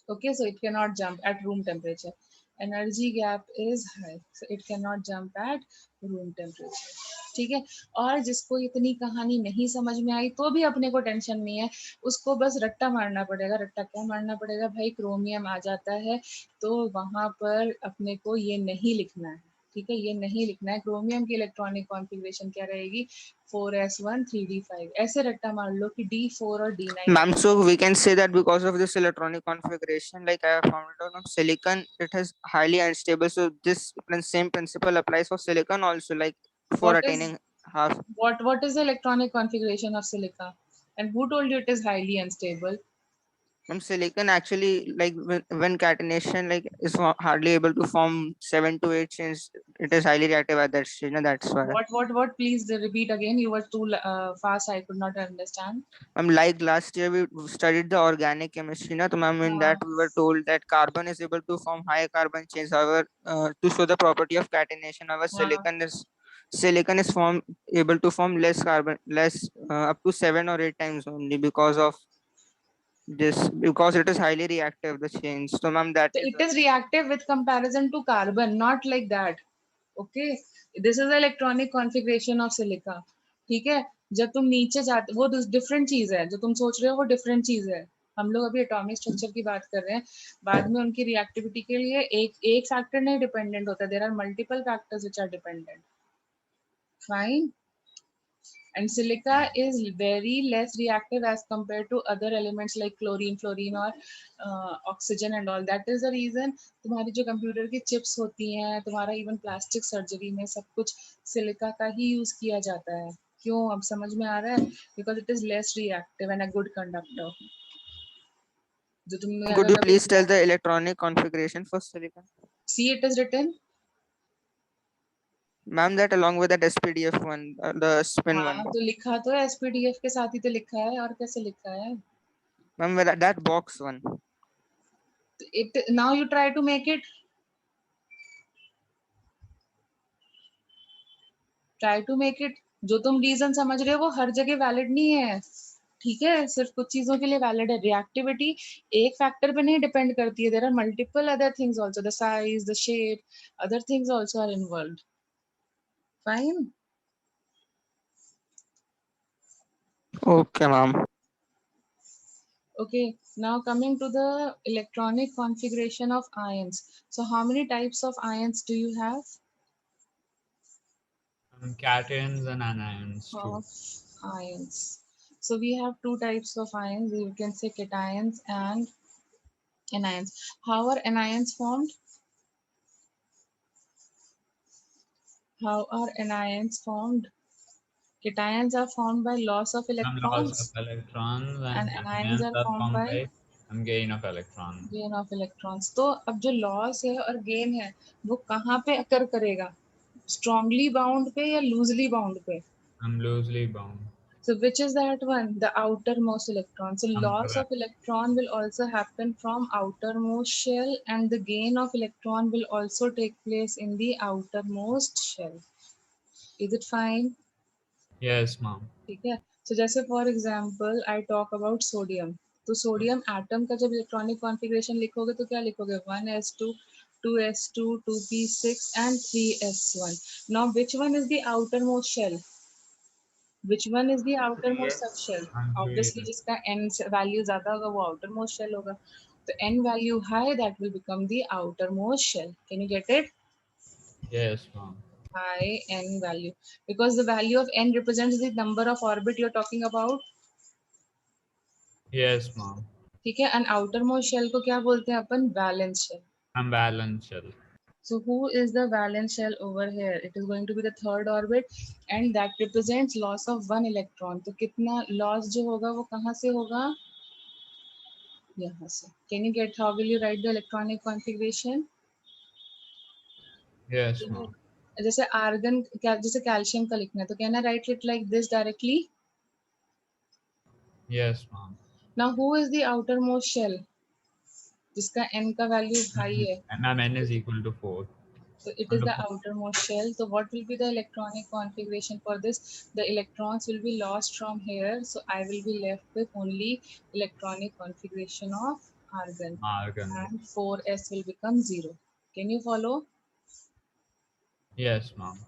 Okay, so it cannot jump at room temperature. Energy gap is high, so it cannot jump at room temperature. ठीक है, और जिसको इतनी कहानी नहीं समझ में आई तो भी अपने को टेंशन नहीं है, उसको बस रट्टा मारना पड़ेगा। रट्टा क्या मारना पड़ेगा भाई, क्रोमियम आ जाता है तो वहां पर अपने को ये नहीं लिखना है, ठीक है, ये नहीं लिखना है। क्रोमियम की इलेक्ट्रॉनिक कॉन्फ़िगरेशन क्या रहेगी, 4s1 3d5, ऐसे रट्टा मार लो कि d4 और d9। Ma'am, so we can say that because of this electronic configuration, like I have found out on silicon, it is highly unstable. So this same principle applies for silicon also, like for What is attaining half. what is the electronic configuration of silica, and who told you it is highly unstable? Silicon actually, like when catenation like is hardly able to form 7 to 8 chains, it is highly reactive at that stage. That's why. What please repeat again, you were too fast, I could not understand. Like last year we studied the organic chemistry, na? So ma'am, in that we were told that carbon is able to form high carbon chains. However, to show the property of catenation, our silicon is form able to form less carbon, less up to 7 or 8 times only because of this, because it is highly reactive, the chains. So ma'am, that So is it is reactive with comparison to carbon, not like that. Okay, this is the electronic configuration of silica. ठीक है, जब तुम नीचे जाते वो different चीज है, जो तुम सोच रहे हो वो डिफरेंट चीज है। हम लोग अभी एटॉमिक स्ट्रक्चर की बात कर रहे हैं, बाद में उनकी रिएक्टिविटी के लिए एक फैक्टर नहीं डिपेंडेंट होता, there are multiple factors which are dependent. Fine, and silica is very less reactive as compared to other elements like chlorine, fluorine or oxygen and all. That is the reason तुम्हारी जो computer की chips होती हैं, तुम्हारा even plastic surgery में सब कुछ silica का ही यूज किया जाता है। क्यों, अब समझ में आ रहा है? Because it is less reactive and a good conductor. जो तुमने Could अगर you कभी please tell the electronic configuration for silicon? see it is written, Ma'am, that along with that SPDF one, the spin one. हाँ तो लिखा तो है, SPDF के साथ ही तो लिखा है, और कैसे लिखा है? Ma'am, that box one. It now you try to make it, try to make it. जो तुम रीजन समझ रहे हो वो हर जगह वैलिड नहीं है, ठीक है, सिर्फ कुछ चीजों के लिए वैलिड है। रिएक्टिविटी एक फैक्टर पे नहीं डिपेंड करती है, there are multiple other things also, the size, the shape, other things also are involved. Fine, Okay, ma'am. okay, now coming to the electronic configuration of ions. So how many types of ions do you have? Cations and anions too. Of ions, So we have two types of ions. You can say cations and anions. How are anions formed? How are anions formed? Cations are formed by loss of Some loss of electrons, electrons and and anions anions are are formed formed by by some gain of electrons. Gain of electrons. तो अब जो loss है और gain है वो कहाँ पे अकर करेगा? स्ट्रांगली बाउंड पे या लूजली बाउंड पे? I'm loosely bound. So which is that one? The outermost electron. So loss of electron will also happen from outermost shell, and the gain of electron will also take place in the outermost shell. Is it fine? Yes, ma'am. ठीक है. So जैसे for example I talk about sodium. तो sodium atom का जब electronic configuration लिखोगे तो क्या लिखोगे? 1s2, 2s2, 2p6 and 3s1. Now which one is the outermost shell? Which one is the outermost subshell? Obviously जिसका n value ज़्यादा होगा वो outermost shell होगा. तो n value high, that will become the outermost shell. Can you get it? Yes, ma'am. High n value, because the value of n represents the number of orbit you're talking about. Yes, ma'am. ठीक है. And outermost shell को क्या बोलते हैं अपन? Valence shell. Unbalanced shell. So who is the valence shell over here? It is going to be the third orbit, and that represents loss of one electron. तो कितना loss जो होगा वो कहाँ से होगा? यहाँ से. Can you get how will you write the electronic configuration? Yes, ma'am. जैसे आर्गन जैसे कैल्शियम का लिखना है तो can I right it like this directly? Yes, ma'am. Now who is the outermost shell जिसका n का वैल्यू हाई है? Ma'am, n is equal to 4. So it is the outermost shell. So what will be the electronic configuration for this? The electrons will be lost from here. So I will be left with only electronic configuration of argon. Argon. And 4s will become 0. Can you follow? Yes, ma'am.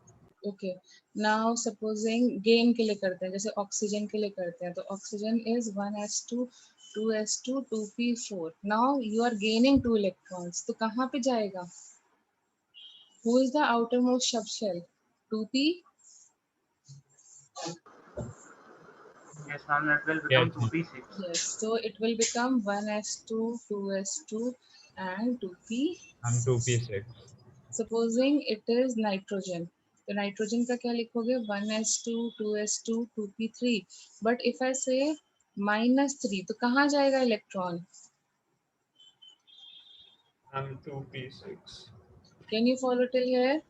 Okay. Now supposing gain के लिए करते हैं, जैसे oxygen के लिए करते हैं, तो oxygen is 1s2, 2s2, 2p4. Now you are gaining 2 electrons. तो कहाँ पे जाएगा? Who is the outermost subshell? 2p? Yes, ma'am. That will become Yes, ma'am. 2p6. Yes. So it will become 1s2, 2s2 and 2p. I'm 2p6. Supposing it is nitrogen. तो nitrogen का क्या लिखोगे? 1s2, 2s2, 2p3. But if I say -3, तो कहाँ जाएगा electron? I'm 2p6. Can you follow till here?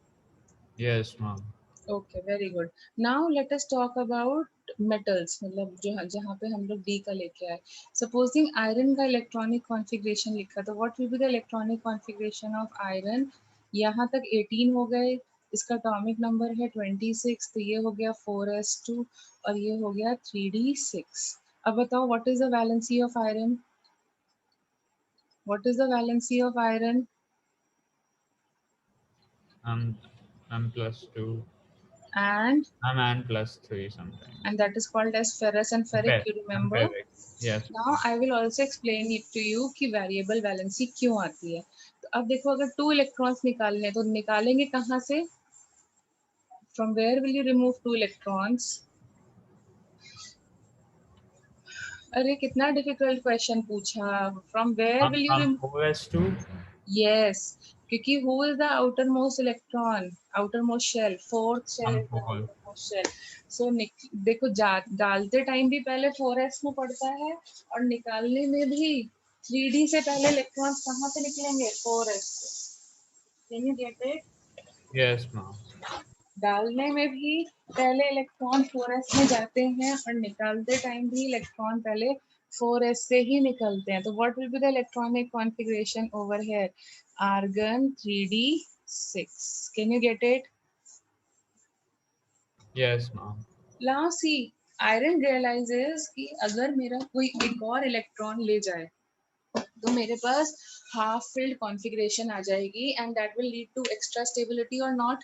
Yes, ma'am. Okay, very good. Now let us talk about metals. मतलब जो जहाँ पे हम लोग D का लेके आए. Supposing iron का electronic configuration लिखा, तो what will be the electronic configuration of iron? यहाँ तक 18 हो गए. इसका atomic number है 26. तो ये हो गया 4s2 और ये हो गया 3d6. अब बताओ what is the valency of iron? What is the valency of iron? I'm +2. And I'm +3 something. that is called as ferrous and ferric. You I'm remember? ferric. Yes. Now I will also explain it to you कि variable valency क्यों आती है. तो अब देखो अगर 2 electrons निकालने हैं तो निकालेंगे कहाँ से? From where will you remove 2 electrons? अरे कितना difficult question पूछा. From where will you remove? 4s2. Yes, क्योंकि who is the outermost electron? Outermost shell. Fourth shell is the 4. outermost shell. So देखो डालते टाइम भी पहले 4s में पड़ता है और निकालने में भी 3d से पहले इलेक्ट्रॉन्स कहाँ से निकलेंगे? 4s से. Can you get it? Yes, ma'am. डालने में भी पहले इलेक्ट्रॉन 4s में जाते हैं और निकालते टाइम भी इलेक्ट्रॉन पहले 4s से ही निकलते हैं. तो what will be the electronic configuration over here? Argon 3d6. Can you get it? Yes, ma'am. Now see, iron realizes कि अगर मेरा कोई एक और इलेक्ट्रॉन ले जाए तो मेरे पास half filled configuration आ जाएगी, and that will lead to extra stability or not?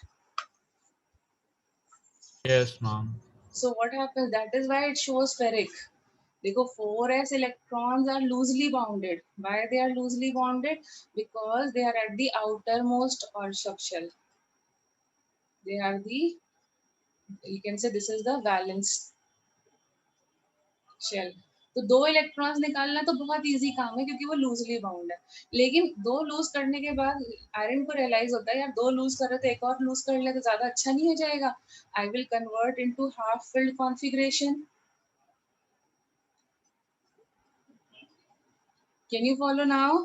Yes, ma'am. So what happens? That is why it shows ferric. देखो 4s electrons are loosely bounded. Why they are loosely bounded? Because they are at the outermost or subshell. They are the, you can say this is the valence. Shell. तो 2 electrons निकालना तो बहुत easy काम है क्योंकि वो loosely bound है, लेकिन 2 लूज करने के बाद आयरन को रियलाइज होता है यार 2 लूज कर रहे थे, एक और लूज कर ले तो ज्यादा अच्छा नहीं हो जाएगा। I will convert into half filled configuration. Can you follow now?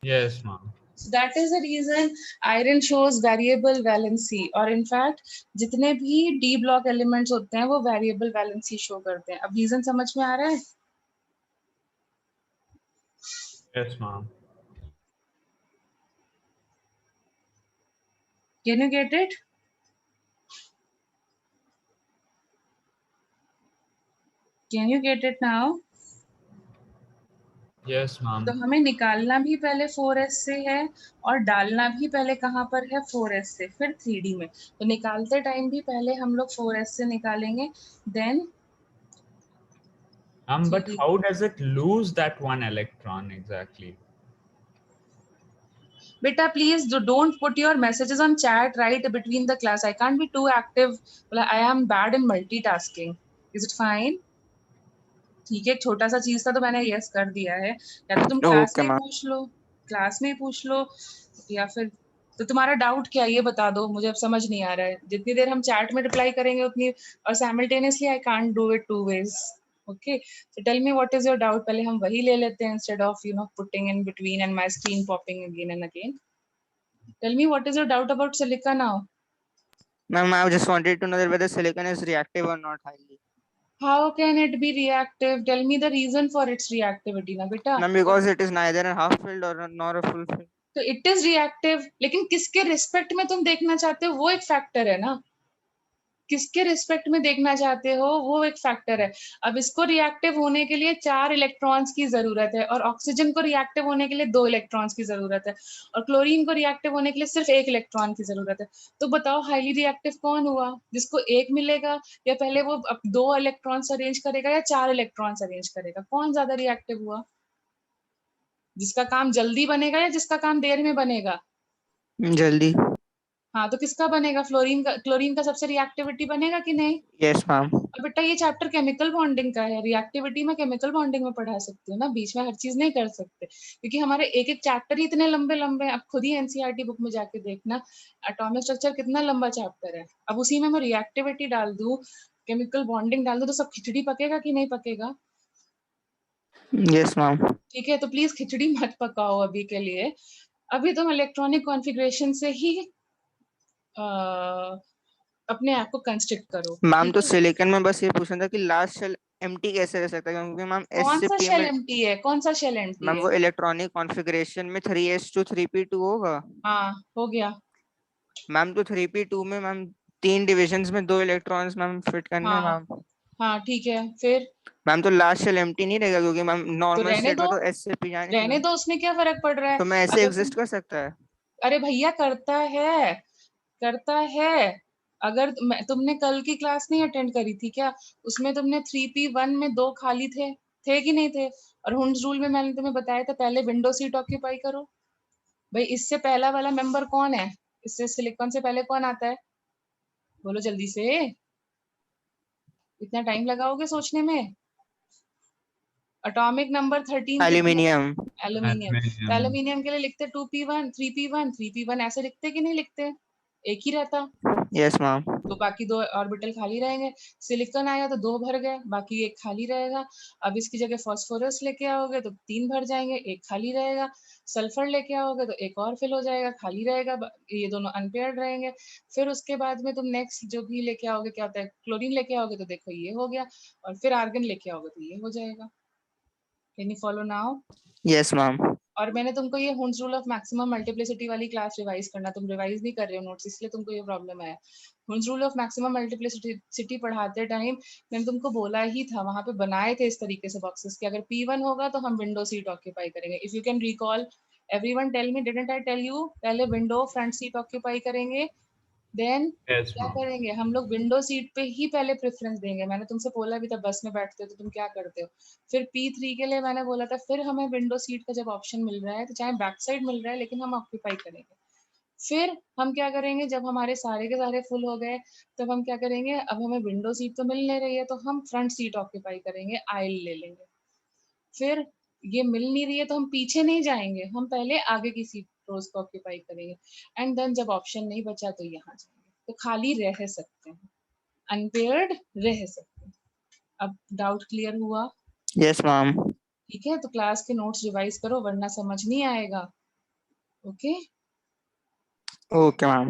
Yes, ma'am. So that is the reason iron shows variable valency, और in fact जितने भी d block elements होते हैं वो variable valency show करते हैं। अब reason समझ में आ रहा है? Yes, ma'am. Can you get it? Can you get it now? Yes, ma'am. तो हमें निकालना भी पहले 4s से है और डालना भी पहले कहाँ पर है 4s से, फिर 3d में। तो निकालते टाइम भी पहले हम लोग 4s से निकालेंगे, then But 3d। how does it lose that one electron exactly? Beta, please don't put your messages on chat right between the class. I can't be too active. I am bad in multitasking. Is it fine? ठीक है, छोटा सा चीज था तो मैंने yes कर दिया है, या तो तुम क्लास Okay, में ma'am. पूछ लो, क्लास में पूछ लो, या फिर तो तुम्हारा डाउट क्या है ये बता दो, मुझे अब समझ नहीं आ रहा है। जितनी देर हम चैट में रिप्लाई करेंगे उतनी, और simultaneously I can't do it two ways. Okay, so tell me what is your doubt, पहले हम वही ले लेते हैं instead of putting in between and my screen popping again and again. Tell me what is your doubt about silica now. Ma'am, I just wanted to know that whether silicon is reactive or not highly. How can it be reactive? Tell me the reason for its reactivity ना बेटा। Ma'am, because it is neither a half filled or nor a full filled. तो it is reactive, लेकिन किसके respect में तुम देखना चाहते हो वो एक फैक्टर है ना, किसके रिस्पेक्ट में देखना चाहते हो वो एक फैक्टर है। अब इसको रिएक्टिव होने के लिए 4 इलेक्ट्रॉन्स की जरूरत है, और ऑक्सीजन को रिएक्टिव होने के लिए 2 इलेक्ट्रॉन्स की जरूरत है, और क्लोरीन को रिएक्टिव होने के लिए सिर्फ 1 इलेक्ट्रॉन की जरूरत है। तो बताओ हाईली रिएक्टिव कौन हुआ, जिसको 1 मिलेगा, या पहले वो 2 इलेक्ट्रॉन्स अरेंज करेगा या 4 इलेक्ट्रॉन्स अरेंज करेगा, कौन ज्यादा रिएक्टिव हुआ? जिसका काम जल्दी बनेगा या जिसका काम देर में बनेगा? Jaldi. हाँ, तो किसका बनेगा? क्लोरीन का सबसे रिएक्टिविटी बनेगा कि नहीं? Yes, ma'am. और बेटा ये चैप्टर केमिकल बॉन्डिंग का है, रिएक्टिविटी में केमिकल बॉन्डिंग में पढ़ा सकते हो ना, बीच में हर चीज नहीं कर सकते, क्योंकि हमारे एक एक चैप्टर ही इतने लंबे लंबे हैं। अब खुद ही एनसीईआरटी बुक में जाके देखना, एटॉमिक स्ट्रक्चर कितना लंबा चैप्टर है। अब उसी में मैं रिएक्टिविटी डाल दूं, केमिकल बॉन्डिंग डाल दूं, तो सब खिचड़ी पकेगा कि नहीं पकेगा? Yes, ma'am. ठीक है, तो प्लीज खिचड़ी मत पकाओ अभी के लिए। अभी तुम इलेक्ट्रॉनिक कॉन्फ़िगरेशन से ही अपने आप को कंस्ट्रक्ट करो। मैम तो सिलिकॉन में बस ये पूछना था कि लास्ट शेल एम्प्टी कैसे रह सकता है, क्योंकि मैम एस कौन से सा पी शेल में एम्प्टी है? कौन सा शेल एम्प्टी मैम है? वो इलेक्ट्रॉनिक कॉन्फ़िगरेशन में 3s2 3p2 होगा। हाँ, हो गया। मैम तो 3p2 में मैम 3 डिविजन्स में 2 इलेक्ट्रॉन्स मैम फिट करने हैं हाँ मैम। हाँ, ठीक है, फिर मैम तो लास्ट शेल एम्प्टी नहीं रहेगा, क्योंकि मैम तो नॉर्मल रहने स्टेट दो, में तो एस से पी जाने रहने चाहिए, दो, उसमें क्या फर्क पड़ रहा है? तो मैं ऐसे अगर एग्जिस्ट तुम, कर सकता है। अरे भैया करता है, करता है। अगर तुमने कल की क्लास नहीं अटेंड करी थी क्या? उसमें तुमने 3p1 में 2 खाली थे कि नहीं थे? और हुंस रूल में मैंने तुम्हें बताया था पहले विंडो सीट ऑक्यूपाई करो। भाई इससे पहला वाला मेंबर कौन है? इससे सिलिकॉन से पहले कौन आता है? बोलो जल्दी से, इतना टाइम लगाओगे सोचने में? एटॉमिक नंबर 13 कितना? एल्यूमिनियम। एल्यूमिनियम। तो Aluminium. एल्यूमिनियम के लिए लिखते 2p1 3p1 3p1, ऐसे लिखते कि नहीं लिखते? एक ही रहता, यस मैम। तो बाकी 2 ऑर्बिटल खाली रहेंगे। सिलिकॉन आया तो 2 भर गए, बाकी 1 खाली रहेगा। अब इसकी जगह फास्फोरस लेके आओगे तो 3 भर जाएंगे, 1 खाली रहेगा। सल्फर लेके आओगे तो 1 और फिल हो जाएगा, खाली रहेगा, ये दोनों अनपेयर्ड रहेंगे। फिर उसके बाद में तुम नेक्स्ट जो भी लेके आओगे, क्या होता है, क्लोरीन लेके आओगे तो देखो ये हो गया, और फिर आर्गन लेके आओगे तो ये हो जाएगा। Can you follow now? Yes ma'am. और मैंने तुमको ये हुंस रूल ऑफ मैक्सिमम मल्टीप्लिसिटी वाली क्लास रिवाइज करना, तुम रिवाइज नहीं कर रहे हो नोट्स, इसलिए तुमको ये प्रॉब्लम है। हुंस रूल ऑफ मैक्सिमम मल्टीप्लिसिटी पढ़ाते टाइम मैंने तुमको बोला ही था, वहां पे बनाए थे इस तरीके से बॉक्सेस कि अगर P1 होगा तो हम विंडो सीट ऑक्यूपाई करेंगे। If you can recall, everyone tell me, didn't I tell you? पहले विंडो फ्रंट सीट ऑक्यूपाई करेंगे, देन Yes, क्या ma'am. करेंगे हम लोग, विंडो सीट पे ही पहले प्रेफरेंस देंगे। मैंने तुमसे बोला भी था बस में बैठते हो तो तुम क्या करते हो। फिर P3 के लिए मैंने बोला था फिर हमें विंडो सीट का जब ऑप्शन मिल रहा है तो चाहे बैक साइड मिल रहा है लेकिन हम ऑक्यूपाई करेंगे। फिर हम क्या करेंगे, जब हमारे सारे के सारे फुल हो गए तब हम क्या करेंगे, अब हमें विंडो सीट तो मिल नहीं रही है तो हम फ्रंट सीट ऑक्यूपाई करेंगे, आइल ले लेंगे। फिर ये मिल नहीं रही है तो हम पीछे नहीं जाएंगे, हम पहले आगे की सीट रोज को ऑक्यूपाई करेंगे, एंड देन जब ऑप्शन नहीं बचा तो यहाँ जाएंगे। तो खाली रह सकते हैं, अनपेयर्ड रह सकते हैं। अब डाउट क्लियर हुआ? Yes, ma'am. ठीक है, तो क्लास के नोट्स रिवाइज करो वरना समझ नहीं आएगा। Okay, Okay, ma'am.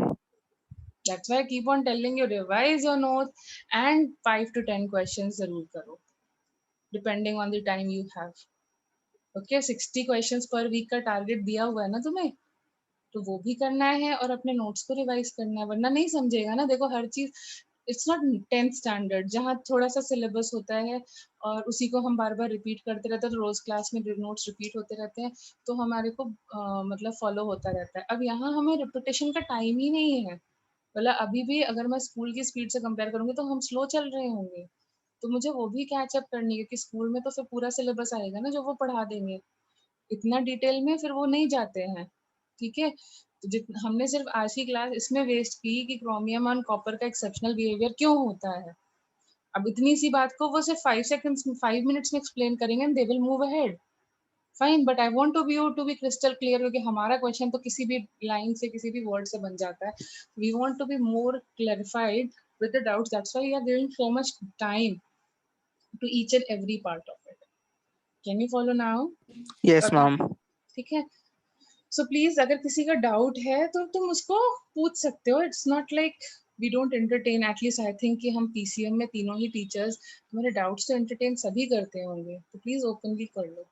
that's why I keep on telling you, revise your notes and 5 to 10 questions जरूर करो, depending on the time you have. ओके, 60 क्वेश्चंस पर वीक का टारगेट दिया हुआ है ना तुम्हें, तो वो भी करना है और अपने नोट्स को रिवाइज करना है, वरना नहीं समझेगा ना। देखो हर चीज, इट्स नॉट 10th स्टैंडर्ड जहाँ थोड़ा सा सिलेबस होता है और उसी को हम बार बार रिपीट करते रहते हैं, तो रोज क्लास में नोट्स रिपीट होते रहते हैं, तो हमारे को मतलब फॉलो होता रहता है। अब यहाँ हमें रिपीटेशन का टाइम ही नहीं है, मतलब अभी भी अगर मैं स्कूल की स्पीड से कंपेयर करूंगी तो हम स्लो चल रहे होंगे, तो मुझे वो भी कैच अप करनी है, क्योंकि स्कूल में तो फिर पूरा सिलेबस आएगा ना जो वो पढ़ा देंगे, इतना डिटेल में फिर वो नहीं जाते हैं। ठीक है, तो हमने सिर्फ आज की क्लास इसमें वेस्ट की कि क्रोमियम और कॉपर का एक्सेप्शनल बिहेवियर क्यों होता है। अब इतनी सी बात को वो सिर्फ 5 मिनट्स में एक्सप्लेन करेंगे and they will move ahead, fine, but I want to be crystal clear, क्योंकि हमारा क्वेश्चन तो किसी भी लाइन से किसी भी वर्ड से बन जाता है। We want to be more clarified with the doubts, that's why we are giving so much time to each and every part of it. Can you follow now? Yes, ma'am. ठीक है, so please अगर किसी का doubt है तो तुम उसको पूछ सकते हो, it's not like we don't entertain, at least I think कि हम पीसीएम में तीनों ही टीचर्स तुम्हारे डाउट्स तो एंटरटेन सभी करते होंगे, तो प्लीज ओपनली कर लो,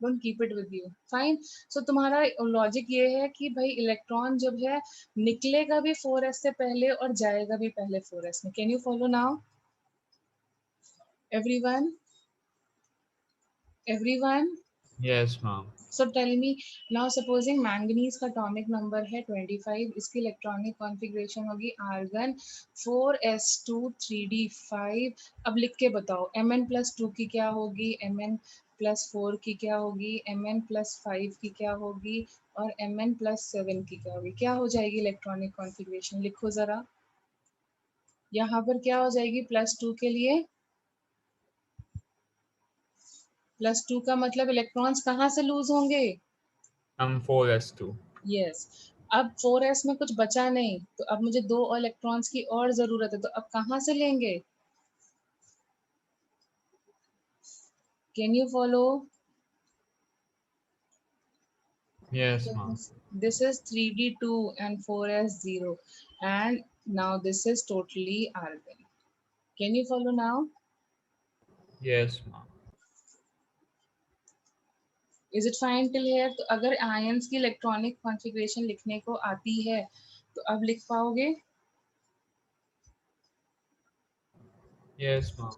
don't keep it with you, fine. So तुम्हारा लॉजिक ये है कि भाई इलेक्ट्रॉन जब है निकलेगा भी 4s से पहले और जाएगा भी पहले 4s में। Can you follow now everyone? Everyone? Yes, ma'am. So tell me now, supposing manganese का atomic number है 25, इसकी electronic configuration होगी argon 4s2 3d5। अब लिख के बताओ Mn+2 की क्या होगी, Mn+4 की क्या होगी, Mn+5 की क्या होगी और Mn+7 की क्या होगी, क्या हो जाएगी इलेक्ट्रॉनिक कॉन्फ़िगरेशन, लिखो जरा। यहाँ पर क्या हो जाएगी +2 के लिए, +2 का मतलब इलेक्ट्रॉन्स कहाँ से लूज होंगे, 4s2. यस। अब 4s में कुछ बचा नहीं, तो अब मुझे 2 इलेक्ट्रॉन्स की और जरूरत है, तो अब कहाँ से लेंगे? Can you follow? Yes, ma'am. This is 3d2 and 4s0, and now this is totally argon. Can you follow now? Yes, ma'am. Is it fine till here? तो अगर आयंस की इलेक्ट्रॉनिक कॉन्फ़िगरेशन लिखने को आती है तो अब लिख पाओगे? Yes, ma'am.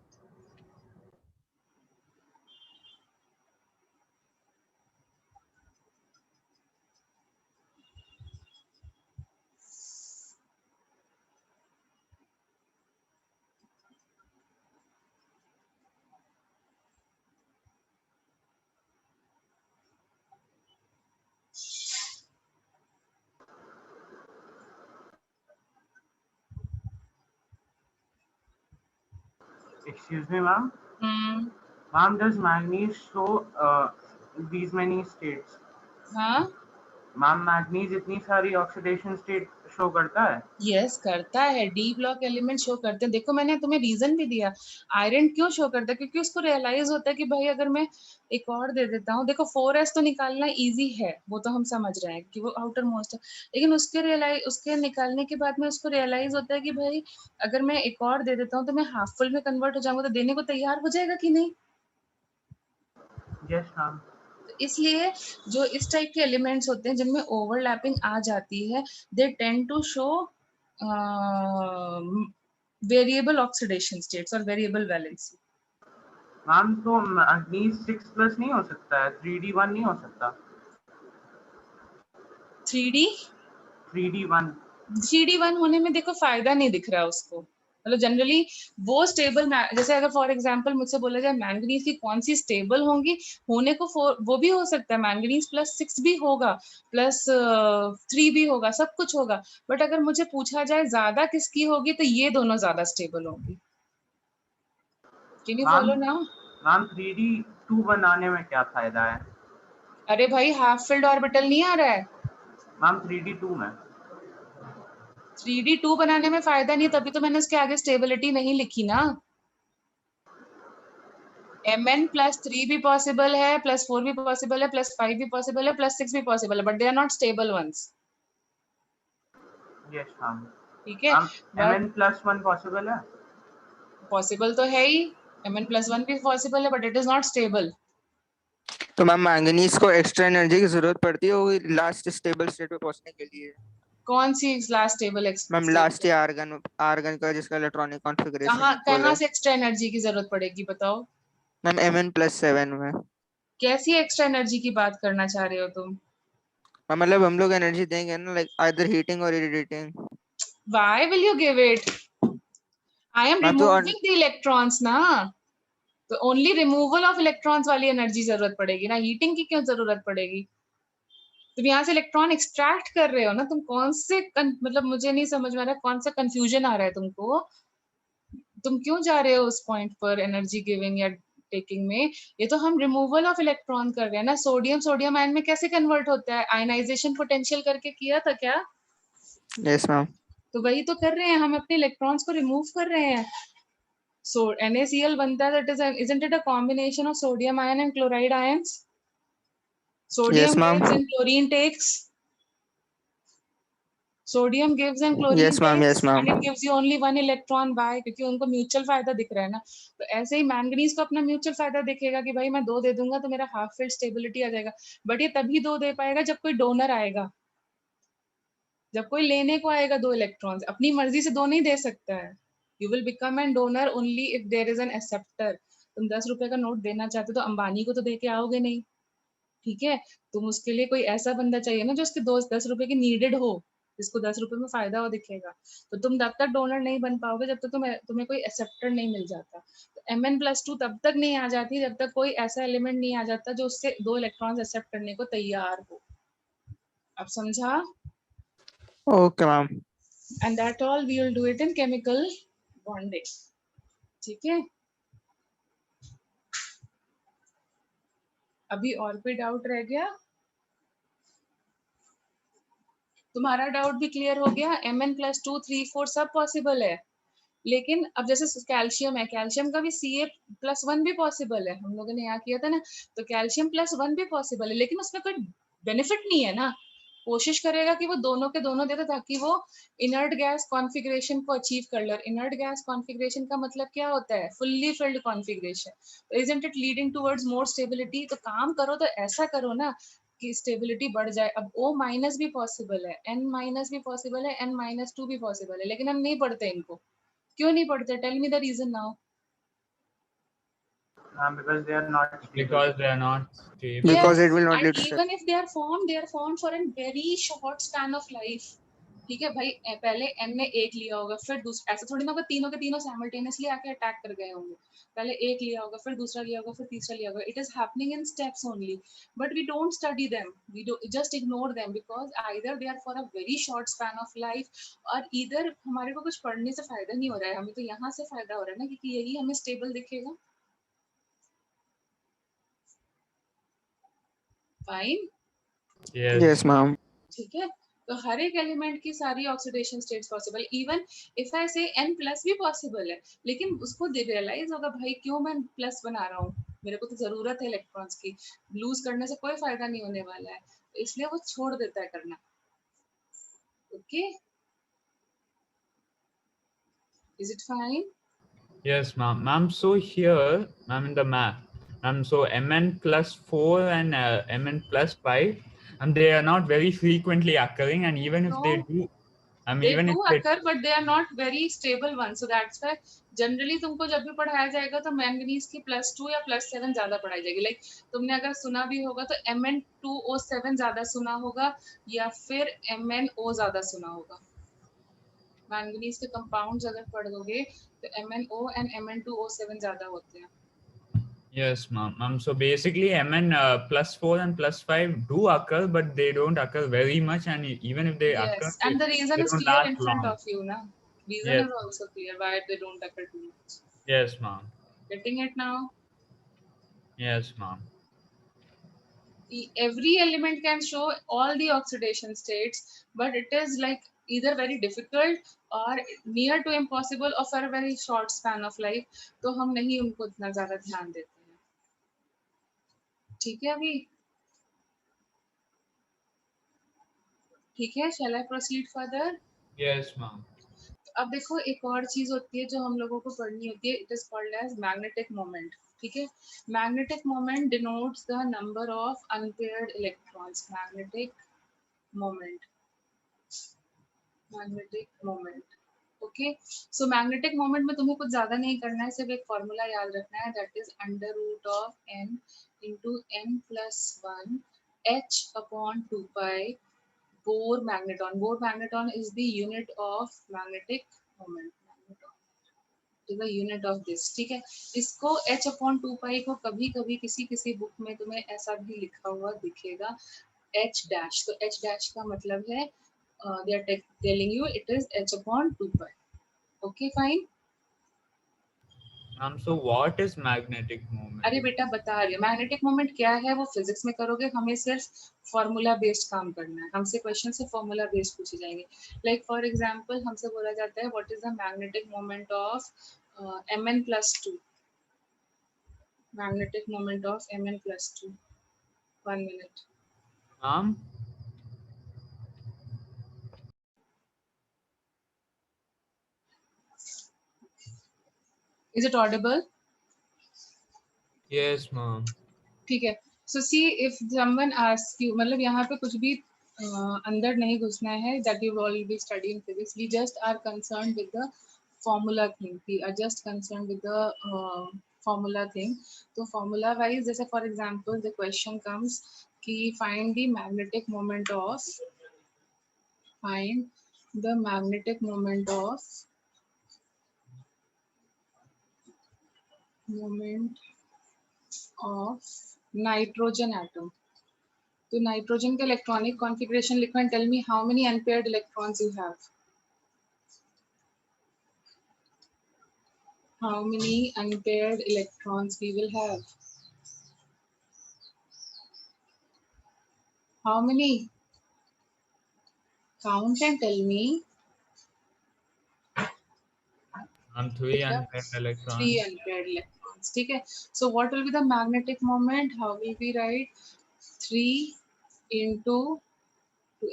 Excuse me, ma'am. Ma'am, does manganese show these many states? हाँ, Ma'am, manganese इतनी सारी oxidation state show करता है? यस करता है, डी ब्लॉक एलिमेंट शो करते हैं। देखो मैंने तुम्हें रीजन भी दिया, आयरन क्यों शो करता है, क्योंकि उसको रियलाइज होता है कि भाई अगर मैं एक और दे देता हूँ, देखो 4s तो निकालना इजी है, वो तो हम समझ रहे हैं कि वो आउटर मोस्ट है, लेकिन उसके निकालने के बाद में उसको रियलाइज होता है कि भाई अगर मैं एक और दे देता हूँ तो मैं हाफ फुल में कन्वर्ट हो जाऊंगा, तो देने को तैयार हो जाएगा कि नहीं। Yes, ma'am. तो इसलिए जो इस टाइप के एलिमेंट्स होते हैं जिनमें ओवरलैपिंग आ जाती है, they tend to show variable oxidation states और वेरिएबल वैलेंसी। Ma'am, तो manganese 6+ नहीं हो सकता है, 3d1 नहीं हो सकता? 3D 3d1 3D1 होने में देखो फायदा नहीं दिख रहा उसको, मतलब जनरली वो स्टेबल, जैसे अगर फॉर एग्जांपल मुझसे बोला जाए मैंगनीज की कौन सी स्टेबल होंगी, होने को वो भी हो सकता है, मैंगनीज +6 भी होगा, +3 भी होगा, सब कुछ होगा, बट अगर मुझे पूछा जाए ज्यादा किसकी होगी तो ये दोनों ज्यादा स्टेबल होंगी। Can you follow now? Ma'am 3D2 बनाने में क्या फायदा है? अरे भाई हाफ फिल्ड ऑर्बिटल नहीं आ रहा है? मैम 3D2 में 3D2 बनाने में फायदा नहीं, तभी तो मैंने उसके आगे स्टेबिलिटी नहीं लिखी ना। Mn+3 भी पॉसिबल है, +4 भी पॉसिबल है, +5 भी पॉसिबल है, +6 भी पॉसिबल है, but they are not stable ones. Yes ma'am. ठीक है, मैम बट Mn+1 पॉसिबल है? पॉसिबल तो है ही, Mn+1 भी पॉसिबल है, but it is not stable. तो मैम मैंगनीज को एक्स्ट्रा एनर्जी की जरूरत पड़ती है वो लास्ट स्टेबल स्टेट पे पहुंचने के लिए? कौन सी लास्ट स्टेबल? मैम लास्ट या आर्गन आर्गन का जिसका इलेक्ट्रॉनिक कॉन्फ़िगरेशन कहाँ इक्वल कहाँ है। से एक्स्ट्रा एनर्जी की जरूरत पड़ेगी बताओ? मैम Mn+7 में। कैसी एक्स्ट्रा एनर्जी की बात करना चाह रहे हो तुम? मैम मतलब हम लोग एनर्जी देंगे ना, लाइक आइदर हीटिंग और irritating. Why will you give it? I am ma'am तो removing the electrons ना, तो ओनली रिमूवल ऑफ इलेक्ट्रॉन्स वाली एनर्जी जरूरत पड़ेगी ना, हीटिंग की क्यों जरूरत पड़ेगी? तुम यहाँ से इलेक्ट्रॉन एक्सट्रैक्ट कर रहे हो ना, तुम कौन से मतलब मुझे नहीं समझ में आ रहा है कौन सा कंफ्यूजन आ रहा है तुमको, तुम क्यों जा रहे हो उस पॉइंट पर एनर्जी गिविंग या टेकिंग में? ये तो हम रिमूवल ऑफ इलेक्ट्रॉन कर रहे हैं ना। सोडियम आयन में कैसे कन्वर्ट होता है? आयनाइजेशन पोटेंशियल करके किया था क्या? Yes ma'am. तो वही तो कर रहे हैं, हम अपने इलेक्ट्रॉन्स को रिमूव कर रहे हैं। So NaCl बनता है, that is isn't it a combination of sodium ion and chloride ions? Yes Sodium ma'am. gives and chlorine takes. Sodium gives and chlorine yes ma'am. takes, yes ma'am. and it gives you only one electron. Why? क्योंकि उनको mutual फायदा दिख रहा है ना। तो ऐसे ही manganese को अपना म्यूचुअल फायदा दिखेगा कि भाई मैं 2 दे दूंगा तो मेरा हाफ फिल्ड स्टेबिलिटी आ जाएगा, बट ये तभी 2 दे पाएगा जब कोई डोनर आएगा, जब कोई लेने को आएगा 2 इलेक्ट्रॉन्स। अपनी मर्जी से 2 नहीं दे सकता है। You will become an donor only if there is an acceptor. तुम 10 रुपए का नोट देना चाहते हो तो अंबानी को तो दे के आओगे नहीं, ठीक है? तुम उसके लिए कोई ऐसा बंदा चाहिए ना जो उसके 10 रुपए की नीडेड हो, जिसको 10 रुपए में फायदा हो दिखेगा। तो तुम तब तक डोनर नहीं बन पाओगे जब तक तुम्हें कोई एक्सेप्टर नहीं मिल जाता। तो Mn+2 तब तक नहीं आ जाती जब तक कोई ऐसा एलिमेंट नहीं आ जाता जो उससे 2 इलेक्ट्रॉन्स एक्सेप्ट करने को तैयार हो। अब समझा? Okay ma'am. And that all we will do it in chemical bonding, ठीक है? अभी और कोई डाउट रह गया? तुम्हारा डाउट भी क्लियर हो गया? Mn+2, 3, 4 सब पॉसिबल है, लेकिन अब जैसे कैल्शियम है, कैल्शियम का भी Ca+1 भी पॉसिबल है, हम लोगों ने यहाँ किया था ना। तो कैल्शियम+1 भी पॉसिबल है, लेकिन उसमें कोई बेनिफिट नहीं है ना। कोशिश करेगा कि वो दोनों के दोनों दे दे ताकि वो इनर्ट गैस कॉन्फ़िगरेशन को अचीव कर ले। इनर्ट गैस कॉन्फ़िगरेशन का मतलब क्या होता है? Fully filled configuration. Isn't it leading towards more stability? तो काम करो तो ऐसा करो ना कि स्टेबिलिटी बढ़ जाए। अब O- भी पॉसिबल है, N- भी पॉसिबल है, N-2 भी पॉसिबल है, लेकिन हम नहीं पढ़ते इनको। क्यों नहीं पढ़ते? Tell me the reason now. because they are not stable. Because they are not stable. Because Yes, it will not and lead to even if they are formed for a very short span of life. ठीक है भाई, पहले N ने एक लिया होगा, फिर दूसरा, ऐसा थोड़ी ना होगा तीनों के तीनों साइमल्टेनियसली आके अटैक कर गए होंगे। पहले एक लिया होगा, फिर दूसरा लिया होगा, फिर तीसरा लिया होगा। It is happening in steps only, but we don't study them, we just ignore them because either they are for a very short span of life, और इधर हमारे को कुछ पढ़ने से फायदा नहीं हो रहा है, हमें तो यहाँ से फायदा हो रहा है ना, क्योंकि यही हमें स्टेबल दिखेगा। Fine, Yes. Yes ma'am. ठीक है? तो हर एक एलिमेंट की सारी oxidation states possible, even if I से N+ भी पॉसिबल है, लेकिन उसको रियलाइज होगा भाई क्यों मैं प्लस बना रहा हूँ, मेरे को तो जरूरत है इलेक्ट्रॉन्स की, लूज करने से कोई फायदा नहीं होने वाला है, तो इसलिए वो छोड़ देता है करना। Okay, is it fine? Yes, ma'am. Ma'am, so here, ma'am, in the math, ma'am, so Mn+4 and Mn+5, and they are not very frequently occurring, and even if they No, do, they even if do they occur but they are not very stable ones, so that's why generally तुमको जब भी पढ़ाया जाएगा तो manganese की +2 या +7 ज्यादा पढ़ाई जाएगी। लाइक तुमने अगर सुना भी होगा तो Mn2O7 ज्यादा सुना होगा, या फिर MnO ज्यादा सुना होगा। मैंगनीज के कंपाउंड्स अगर पढ़ दोगे तो MnO and Mn2O7 ज्यादा होते हैं. Yes, ma'am. So basically, Mn plus 4 and plus 5 do occur, but they don't occur very much, and even if they occur, Yes, and the reason they is don't clear in last front long. of you, na. Reason Yes, is also clear why they don't occur too much. yes, ma'am. Getting it now? Yes, ma'am. Every element can show all the oxidation states, but it is like either very difficult or near to impossible or for a very short span of life. तो हम नहीं उनको इतना ज्यादा ध्यान देते हैं. ठीक है अभी? ठीक है? Shall I proceed further? Yes, ma'am. अब देखो एक और चीज होती है जो हम लोगों को पढ़नी होती है. It is called as magnetic moment. ठीक है? Magnetic moment denotes the number of unpaired electrons. Magnetic moment. Okay, so magnetic moment में तुम्हें कुछ ज्यादा नहीं करना है, सिर्फ एक फॉर्मूला याद रखना है. That is under root of n into n plus 1 h upon 2 pi Bohr magneton. Bohr magneton is the unit of magnetic moment. Magneton is the unit of this. ठीक है? इसको h upon 2 pi को कभी कभी किसी book में तुम्हें ऐसा भी लिखा हुआ दिखेगा h dash. तो h dash का मतलब है they are telling you it is h upon 2 pi. Okay, fine. So what is magnetic moment? अरे बेटा बता रही हूँ मैग्नेटिक मोमेंट क्या है, वो फिजिक्स में करोगे. हमें सिर्फ फॉर्मूला बेस्ड काम करना है. हमसे क्वेश्चन से फॉर्मूला बेस्ड पूछे जाएंगे. लाइक फॉर एग्जांपल हमसे बोला जाता है what is the magnetic moment of Mn plus 2. Magnetic moment of Mn plus 2. 1 minute. Is it audible? Yes, ma'am. ठीक है. So see if someone ask you, मतलब यहाँ पे कुछ भी अंदर नहीं घुसना है. That you all be study in physics. We just are concern with the formula thing. We are just concern with the formula thing. तो फॉर्मूला वाइज जैसे for example the question comes कि find the magnetic moment of of nitrogen atom. तो nitrogen का electronic configuration लिखो and tell me how many unpaired electrons you have. How many unpaired electrons we will have? How many? Count and tell me. 3 unpaired electrons. 3 unpaired electrons. ठीक है. So what will be the magnetic moment? How will we write? 3 into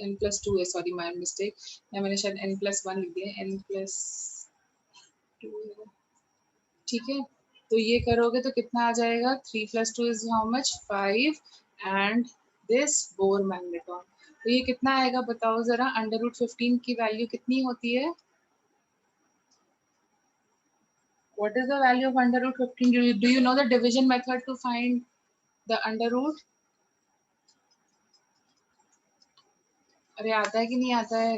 n plus 2 है. Sorry, my mistake. मैंने शायद n plus 1 लिख दिया. n plus 2. ठीक है. तो ये करोगे तो कितना आ जाएगा? 3 plus 2 is how much? 5 and this Bohr magneton. तो ये कितना आएगा बताओ जरा. अंडर रूट 15 की वैल्यू कितनी होती है? What is the value of under root 15? Do you know the division method to find the under root? अरे आता है कि नहीं आता है?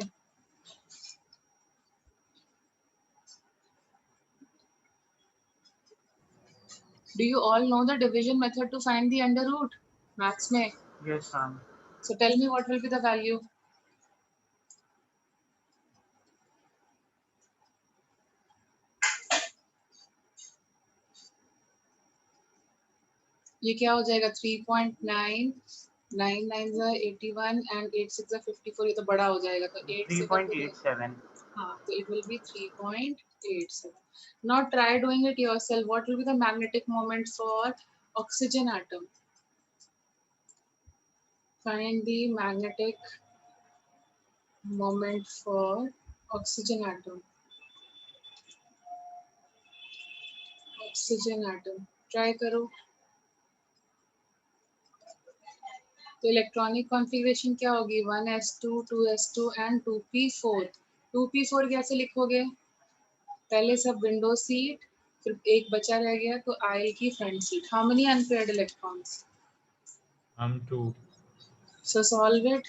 Do you all know the division method to find the under root? Maths में. Yes, ma'am. So tell me what will be the value? ये क्या हो जाएगा? 3.9, 9 9s are 81 and 8 6 are 54. ये तो बड़ा हो जाएगा. तो 8 से 3.87. हाँ, तो it will be 3.87. Now try doing it yourself. What will be the magnetic moment for oxygen atom? Find the magnetic moment for oxygen atom. Oxygen atom. Try करो. तो इलेक्ट्रॉनिक कॉन्फ़िगरेशन क्या होगी? 1s2, 2s2 and 2p4. 2p4 कैसे लिखोगे? पहले सब window seat, फिर एक बचा रह गया तो आयल की front seat. How many unpaired electrons? 2. So solve it.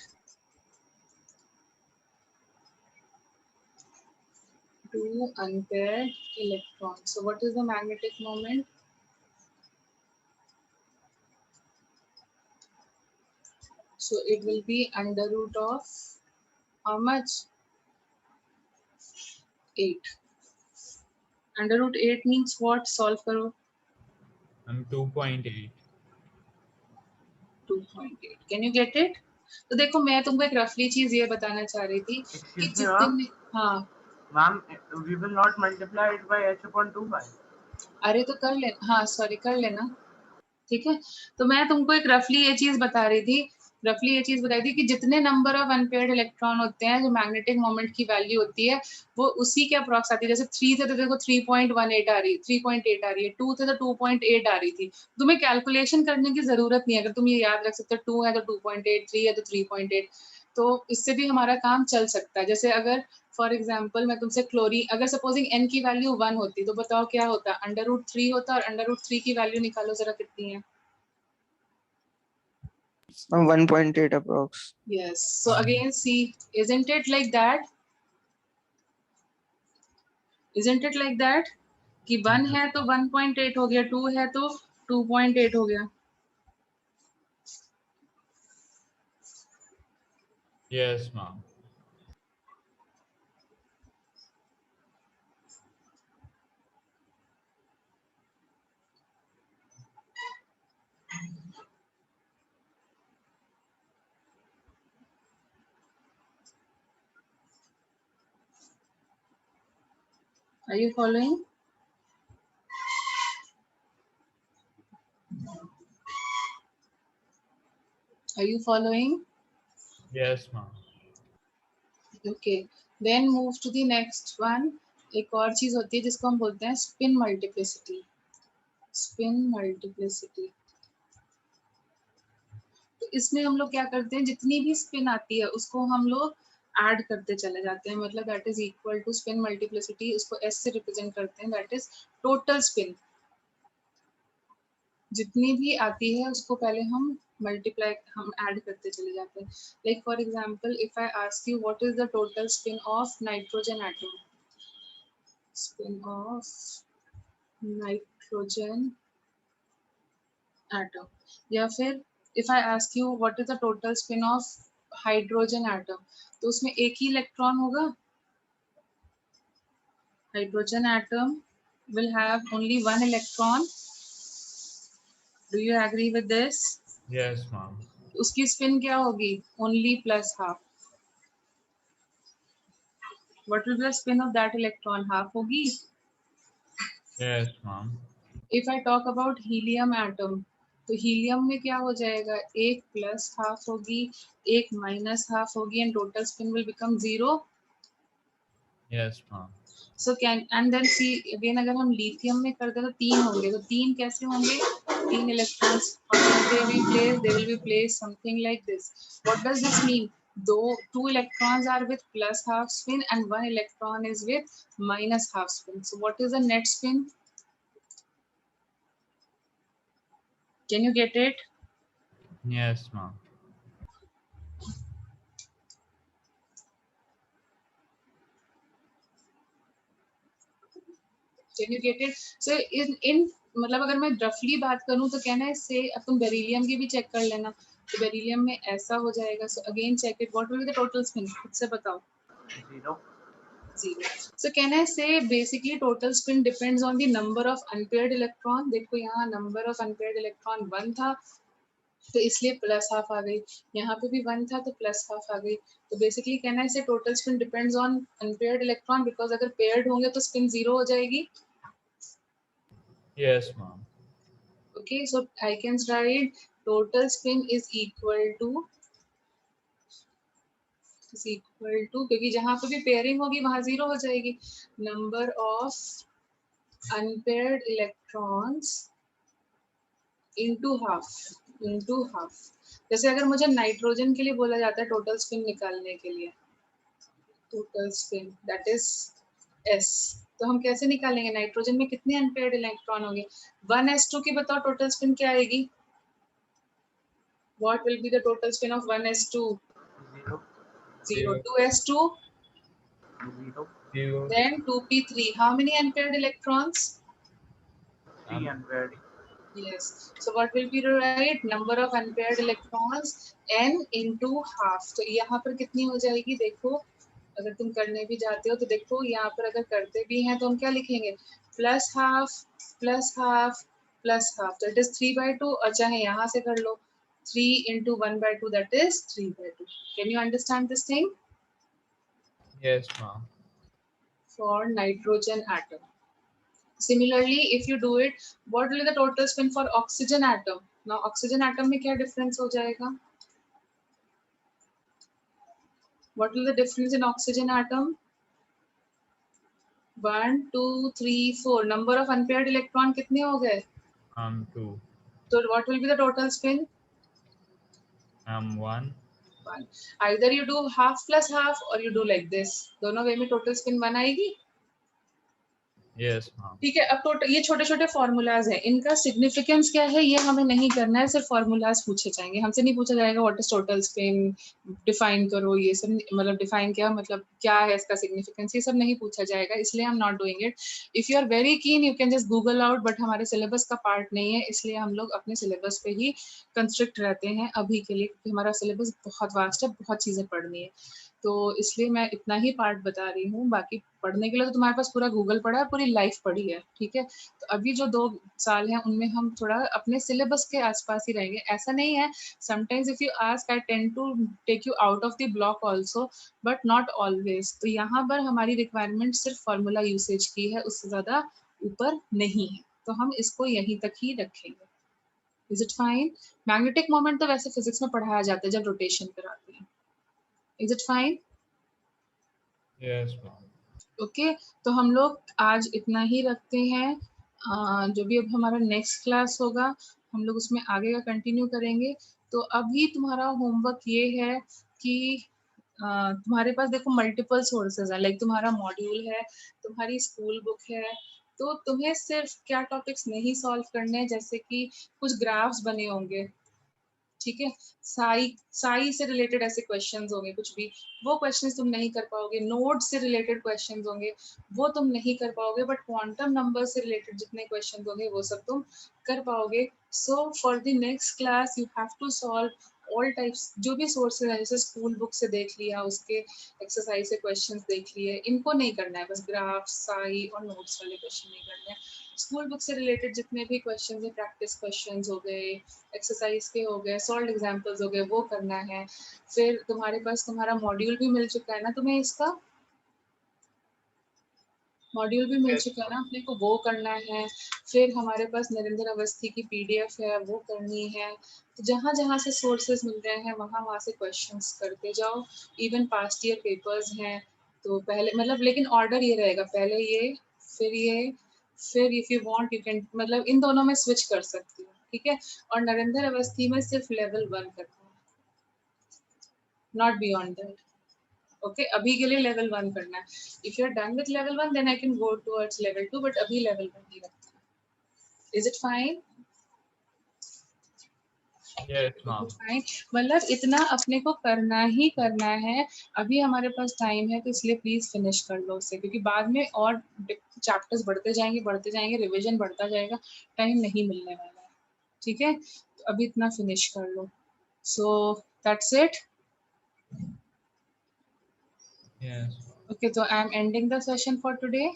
2 unpaired electrons. So what is the magnetic moment? So it will be under root of how much? 8. Under root 8 means what? Solve karo. 2.8. 2.8. Can you get it? तो देखो मैं तुमको एक रफली चीज ये बताना चाह रही थी कि Excuse me, जितने हाँ ma'am, we will not multiply it by h upon 2 pi. अरे तो कर लेना, हाँ सॉरी कर लेना, ठीक है। तो मैं तुमको एक रफली ये चीज बता रही थी, कि जितने नंबर ऑफ अनपेयर्ड इलेक्ट्रॉन होते हैं जो मैग्नेटिक मोमेंट की वैल्यू होती है वो उसी के अप्रॉक्स आती है। जैसे 3 थे तो देखो 3.18 आ रही, 3.8 आ रही है, 2 थे तो 2.8 आ रही थी। तुम्हें कैलकुलेशन करने की जरूरत नहीं है, अगर तुम ये याद रख सकते हो 2 है तो 2.8, 3 है तो 3.8, तो इससे भी हमारा काम चल सकता है। जैसे अगर फॉर एग्जाम्पल मैं तुमसे क्लोरीन, अगर सपोजिंग n की वैल्यू 1 होती तो बताओ क्या होता, अंडर रूट 3 होता, और अंडर रूट 3 की वैल्यू निकालो जरा कितनी है। 1.8 approx. Yes, so again see, isn't it like that? Isn't it like that कि 1 है तो 1.8 हो गया, 2 है तो 2.8 हो गया। Yes, ma'am. Are you following? Are you following? Yes, ma'am. Okay, then move to the next one। एक और चीज होती है जिसको हम बोलते हैं स्पिन मल्टीप्लिसिटी। स्पिन मल्टीप्लिसिटी, तो इसमें हम लोग क्या करते हैं, जितनी भी स्पिन आती है उसको हम लोग ऐड करते चले जाते हैं, मतलब that is equal to spin multiplicity, उसको एस से रिप्रेजेंट करते हैं, दैट इज टोटल स्पिन। जितनी भी आती है उसको पहले हम मल्टीप्लाई, हम ऐड करते चले जाते हैं। Like for example if I ask you what is the total spin off nitrogen atom, spin off nitrogen atom, या फिर if I ask you what is the total spin off hydrogen atom, तो उसमें एक ही electron होगा। Hydrogen atom will have only one electron. Do you agree with this? Yes, ma'am. उसकी spin क्या होगी, only plus half. What will be the spin of that electron, half होगी। Yes, ma'am. If I talk about helium atom, तो helium में क्या हो जाएगा, एक प्लस हाफ होगी, एक माइनस हाफ होगी, and total spin will become 0। Yes, ma'am. So can and then see again, अगर हम लिथियम में करते तो 3 होंगे, तो 3 कैसे होंगे, 3 electrons, they will be placed something like this. What does this mean? Though 2 electrons are with plus half spin and 1 electron is with minus half spin. So what is the net spin? Can you get it? Yes, ma'am. Can you get it? So in मतलब अगर मैं रफली बात करूं तो कहना है से, अब तुम बेरिलियम की भी चेक कर लेना, तो बेरिलियम में ऐसा हो जाएगा। So again check it, what will be the total spin, खुद से बताओ। 0. 0। So can I say basically total spin depends on the number of unpaired electron। देखो यहाँ number of unpaired electron 1 था तो इसलिए प्लस हाफ आ गई, यहाँ पे भी 1 था तो प्लस हाफ आ गई। तो बेसिकली कहना है से total spin depends on unpaired electron, because अगर पेयर्ड होंगे तो स्पिन 0 हो जाएगी। Yes, ma'am. Okay, so I can write total spin is equal to क्योंकि जहां पे भी पेयरिंग होगी वहां 0 हो जाएगी, number of unpaired electrons into half. जैसे अगर मुझे नाइट्रोजन के लिए बोला जाता है टोटल स्पिन निकालने के लिए, total spin that is S, तो हम कैसे निकालेंगे, नाइट्रोजन में कितने अनपेयर्ड इलेक्ट्रॉन होंगे, 1s2 की बताओ टोटल स्पिन क्या आएगी, what will be the total spin off 1s2? 0. 0। 2s2? 0. 0. Then 2p3. How many unpaired electrons? 300. Yes. So what will be the right number of unpaired electrons? N into half. तो यहाँ पर कितनी हो जाएगी देखो, अगर तुम करने भी जाते हो तो देखो यहाँ पर अगर करते भी हैं तो हम क्या लिखेंगे, plus half plus half plus half, तो इट इज 3/2, और चाहे यहाँ से कर लो 3 into 1/2, that is 3/2. Can you understand this thing? Yes, ma'am. For nitrogen atom. Similarly, if you do it, what will be the total spin for oxygen atom? Now, oxygen atom में क्या difference हो जाएगा? What will the difference in oxygen atom? 1, 2, 3, 4. Number of unpaired electron कितने हो गए? 2. So what will be the total spin? 1. 1. Either you do half plus half or you do like this. दोनों way में total spin 1 आएगी. Yes, ma'am. ठीक है, अब total ये छोटे छोटे फॉर्मूलाज हैं, इनका सिग्निफिकेंस क्या है ये हमें नहीं करना है, सिर्फ फॉर्मूलाज पूछे जाएंगे, हमसे नहीं पूछा जाएगा what is total spin, define करो, ये सब मतलब डिफाइन क्या मतलब क्या है इसका सिग्निफिकेंस, ये सब नहीं पूछा जाएगा, इसलिए हम not doing it. If you are very keen you can just Google out, but हमारे सिलेबस का पार्ट नहीं है, इसलिए हम लोग अपने सिलेबस पे ही कंस्ट्रिक्ट रहते हैं अभी के लिए, क्योंकि हमारा सिलेबस बहुत वास्ट है, बहुत चीज़ें पढ़नी है, तो इसलिए मैं इतना ही पार्ट बता रही हूँ. बाकी पढ़ने के लिए तो तुम्हारे पास पूरा गूगल पढ़ा है, पूरी लाइफ पढ़ी है, ठीक है. तो अभी जो 2 साल हैं उनमें हम थोड़ा अपने सिलेबस के आसपास ही रहेंगे. ऐसा नहीं है, sometimes if you ask I tend to take you out of the block also, but not always. तो यहाँ पर हमारी रिक्वायरमेंट सिर्फ फॉर्मूला यूसेज की है, उससे ज़्यादा ऊपर नहीं है, तो हम इसको यहीं तक ही रखेंगे. Is it fine? Magnetic moment तो वैसे फिजिक्स में पढ़ाया जाता है जब रोटेशन कराते हैं. Is it fine? Yes, ma'am. Okay, तो हम लोग आज इतना ही रखते हैं. जो भी अब हमारा नेक्स्ट क्लास होगा हम लोग उसमें आगे का कंटिन्यू करेंगे. तो अभी तुम्हारा होमवर्क ये है कि तुम्हारे पास देखो मल्टीपल सोर्सेज है, लाइक तुम्हारा मॉड्यूल है, तुम्हारी स्कूल बुक है, तो तुम्हें सिर्फ क्या टॉपिक्स नहीं सॉल्व करने हैं, जैसे कि कुछ ग्राफ्स बने होंगे, ठीक है, साई से रिलेटेड ऐसे क्वेश्चंस होंगे कुछ भी, वो क्वेश्चंस तुम नहीं कर पाओगे. नोड से रिलेटेड क्वेश्चंस होंगे वो तुम नहीं कर पाओगे, बट क्वांटम नंबर से रिलेटेड जितने क्वेश्चंस होंगे वो सब तुम कर पाओगे. So for the next class you have to solve all types, जो भी सोर्सेज है, जैसे स्कूल बुक से देख लिया, उसके एक्सरसाइज से क्वेश्चंस देख लिए, इनको नहीं करना है, बस ग्राफ साई और नोट्स वाले क्वेश्चन नहीं करने हैं. स्कूल बुक से रिलेटेड जितने भी क्वेश्चंस हैं, प्रैक्टिस क्वेश्चंस हो गए, एक्सरसाइज के हो गए, सॉल्व एग्जांपल्स हो गए, वो करना है. फिर तुम्हारे पास तुम्हारा मॉड्यूल भी मिल चुका है ना, तुम्हें इसका मॉड्यूल भी मिल Yes. चुका है ना अपने को, वो करना है. फिर हमारे पास नरेंद्र अवस्थी की पीडीएफ है, वो करनी है. तो जहाँ जहाँ से सोर्सेज मिल रहे हैं वहाँ वहाँ से क्वेश्चंस करते जाओ. इवन पास्ट ईयर पेपर्स हैं, तो पहले मतलब लेकिन ऑर्डर ये रहेगा, पहले ये फिर if you want you can मतलब इन दोनों में स्विच कर सकती हो, ठीक है. और नरेंद्र अवस्थी में सिर्फ लेवल 1 करना है, नॉट बियॉन्ड दैट. ओके, अभी के लिए लेवल 1 करना है. If you are done with level 1 then I can go towards level 2, but अभी लेवल 1 ही रखते हैं. Is it fine? Yes, ma'am. Fine, मतलब इतना अपने को करना ही करना है. अभी हमारे पास टाइम है तो इसलिए प्लीज फिनिश कर लो उसे, क्योंकि बाद में और चैप्टर्स बढ़ते जाएंगे, रिवीजन बढ़ता जाएगा, टाइम नहीं मिलने वाला है, ठीक है. तो अभी इतना फिनिश कर लो. So that's it. Yes. Okay, तो I am ending the session for today.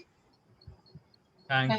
Thank you.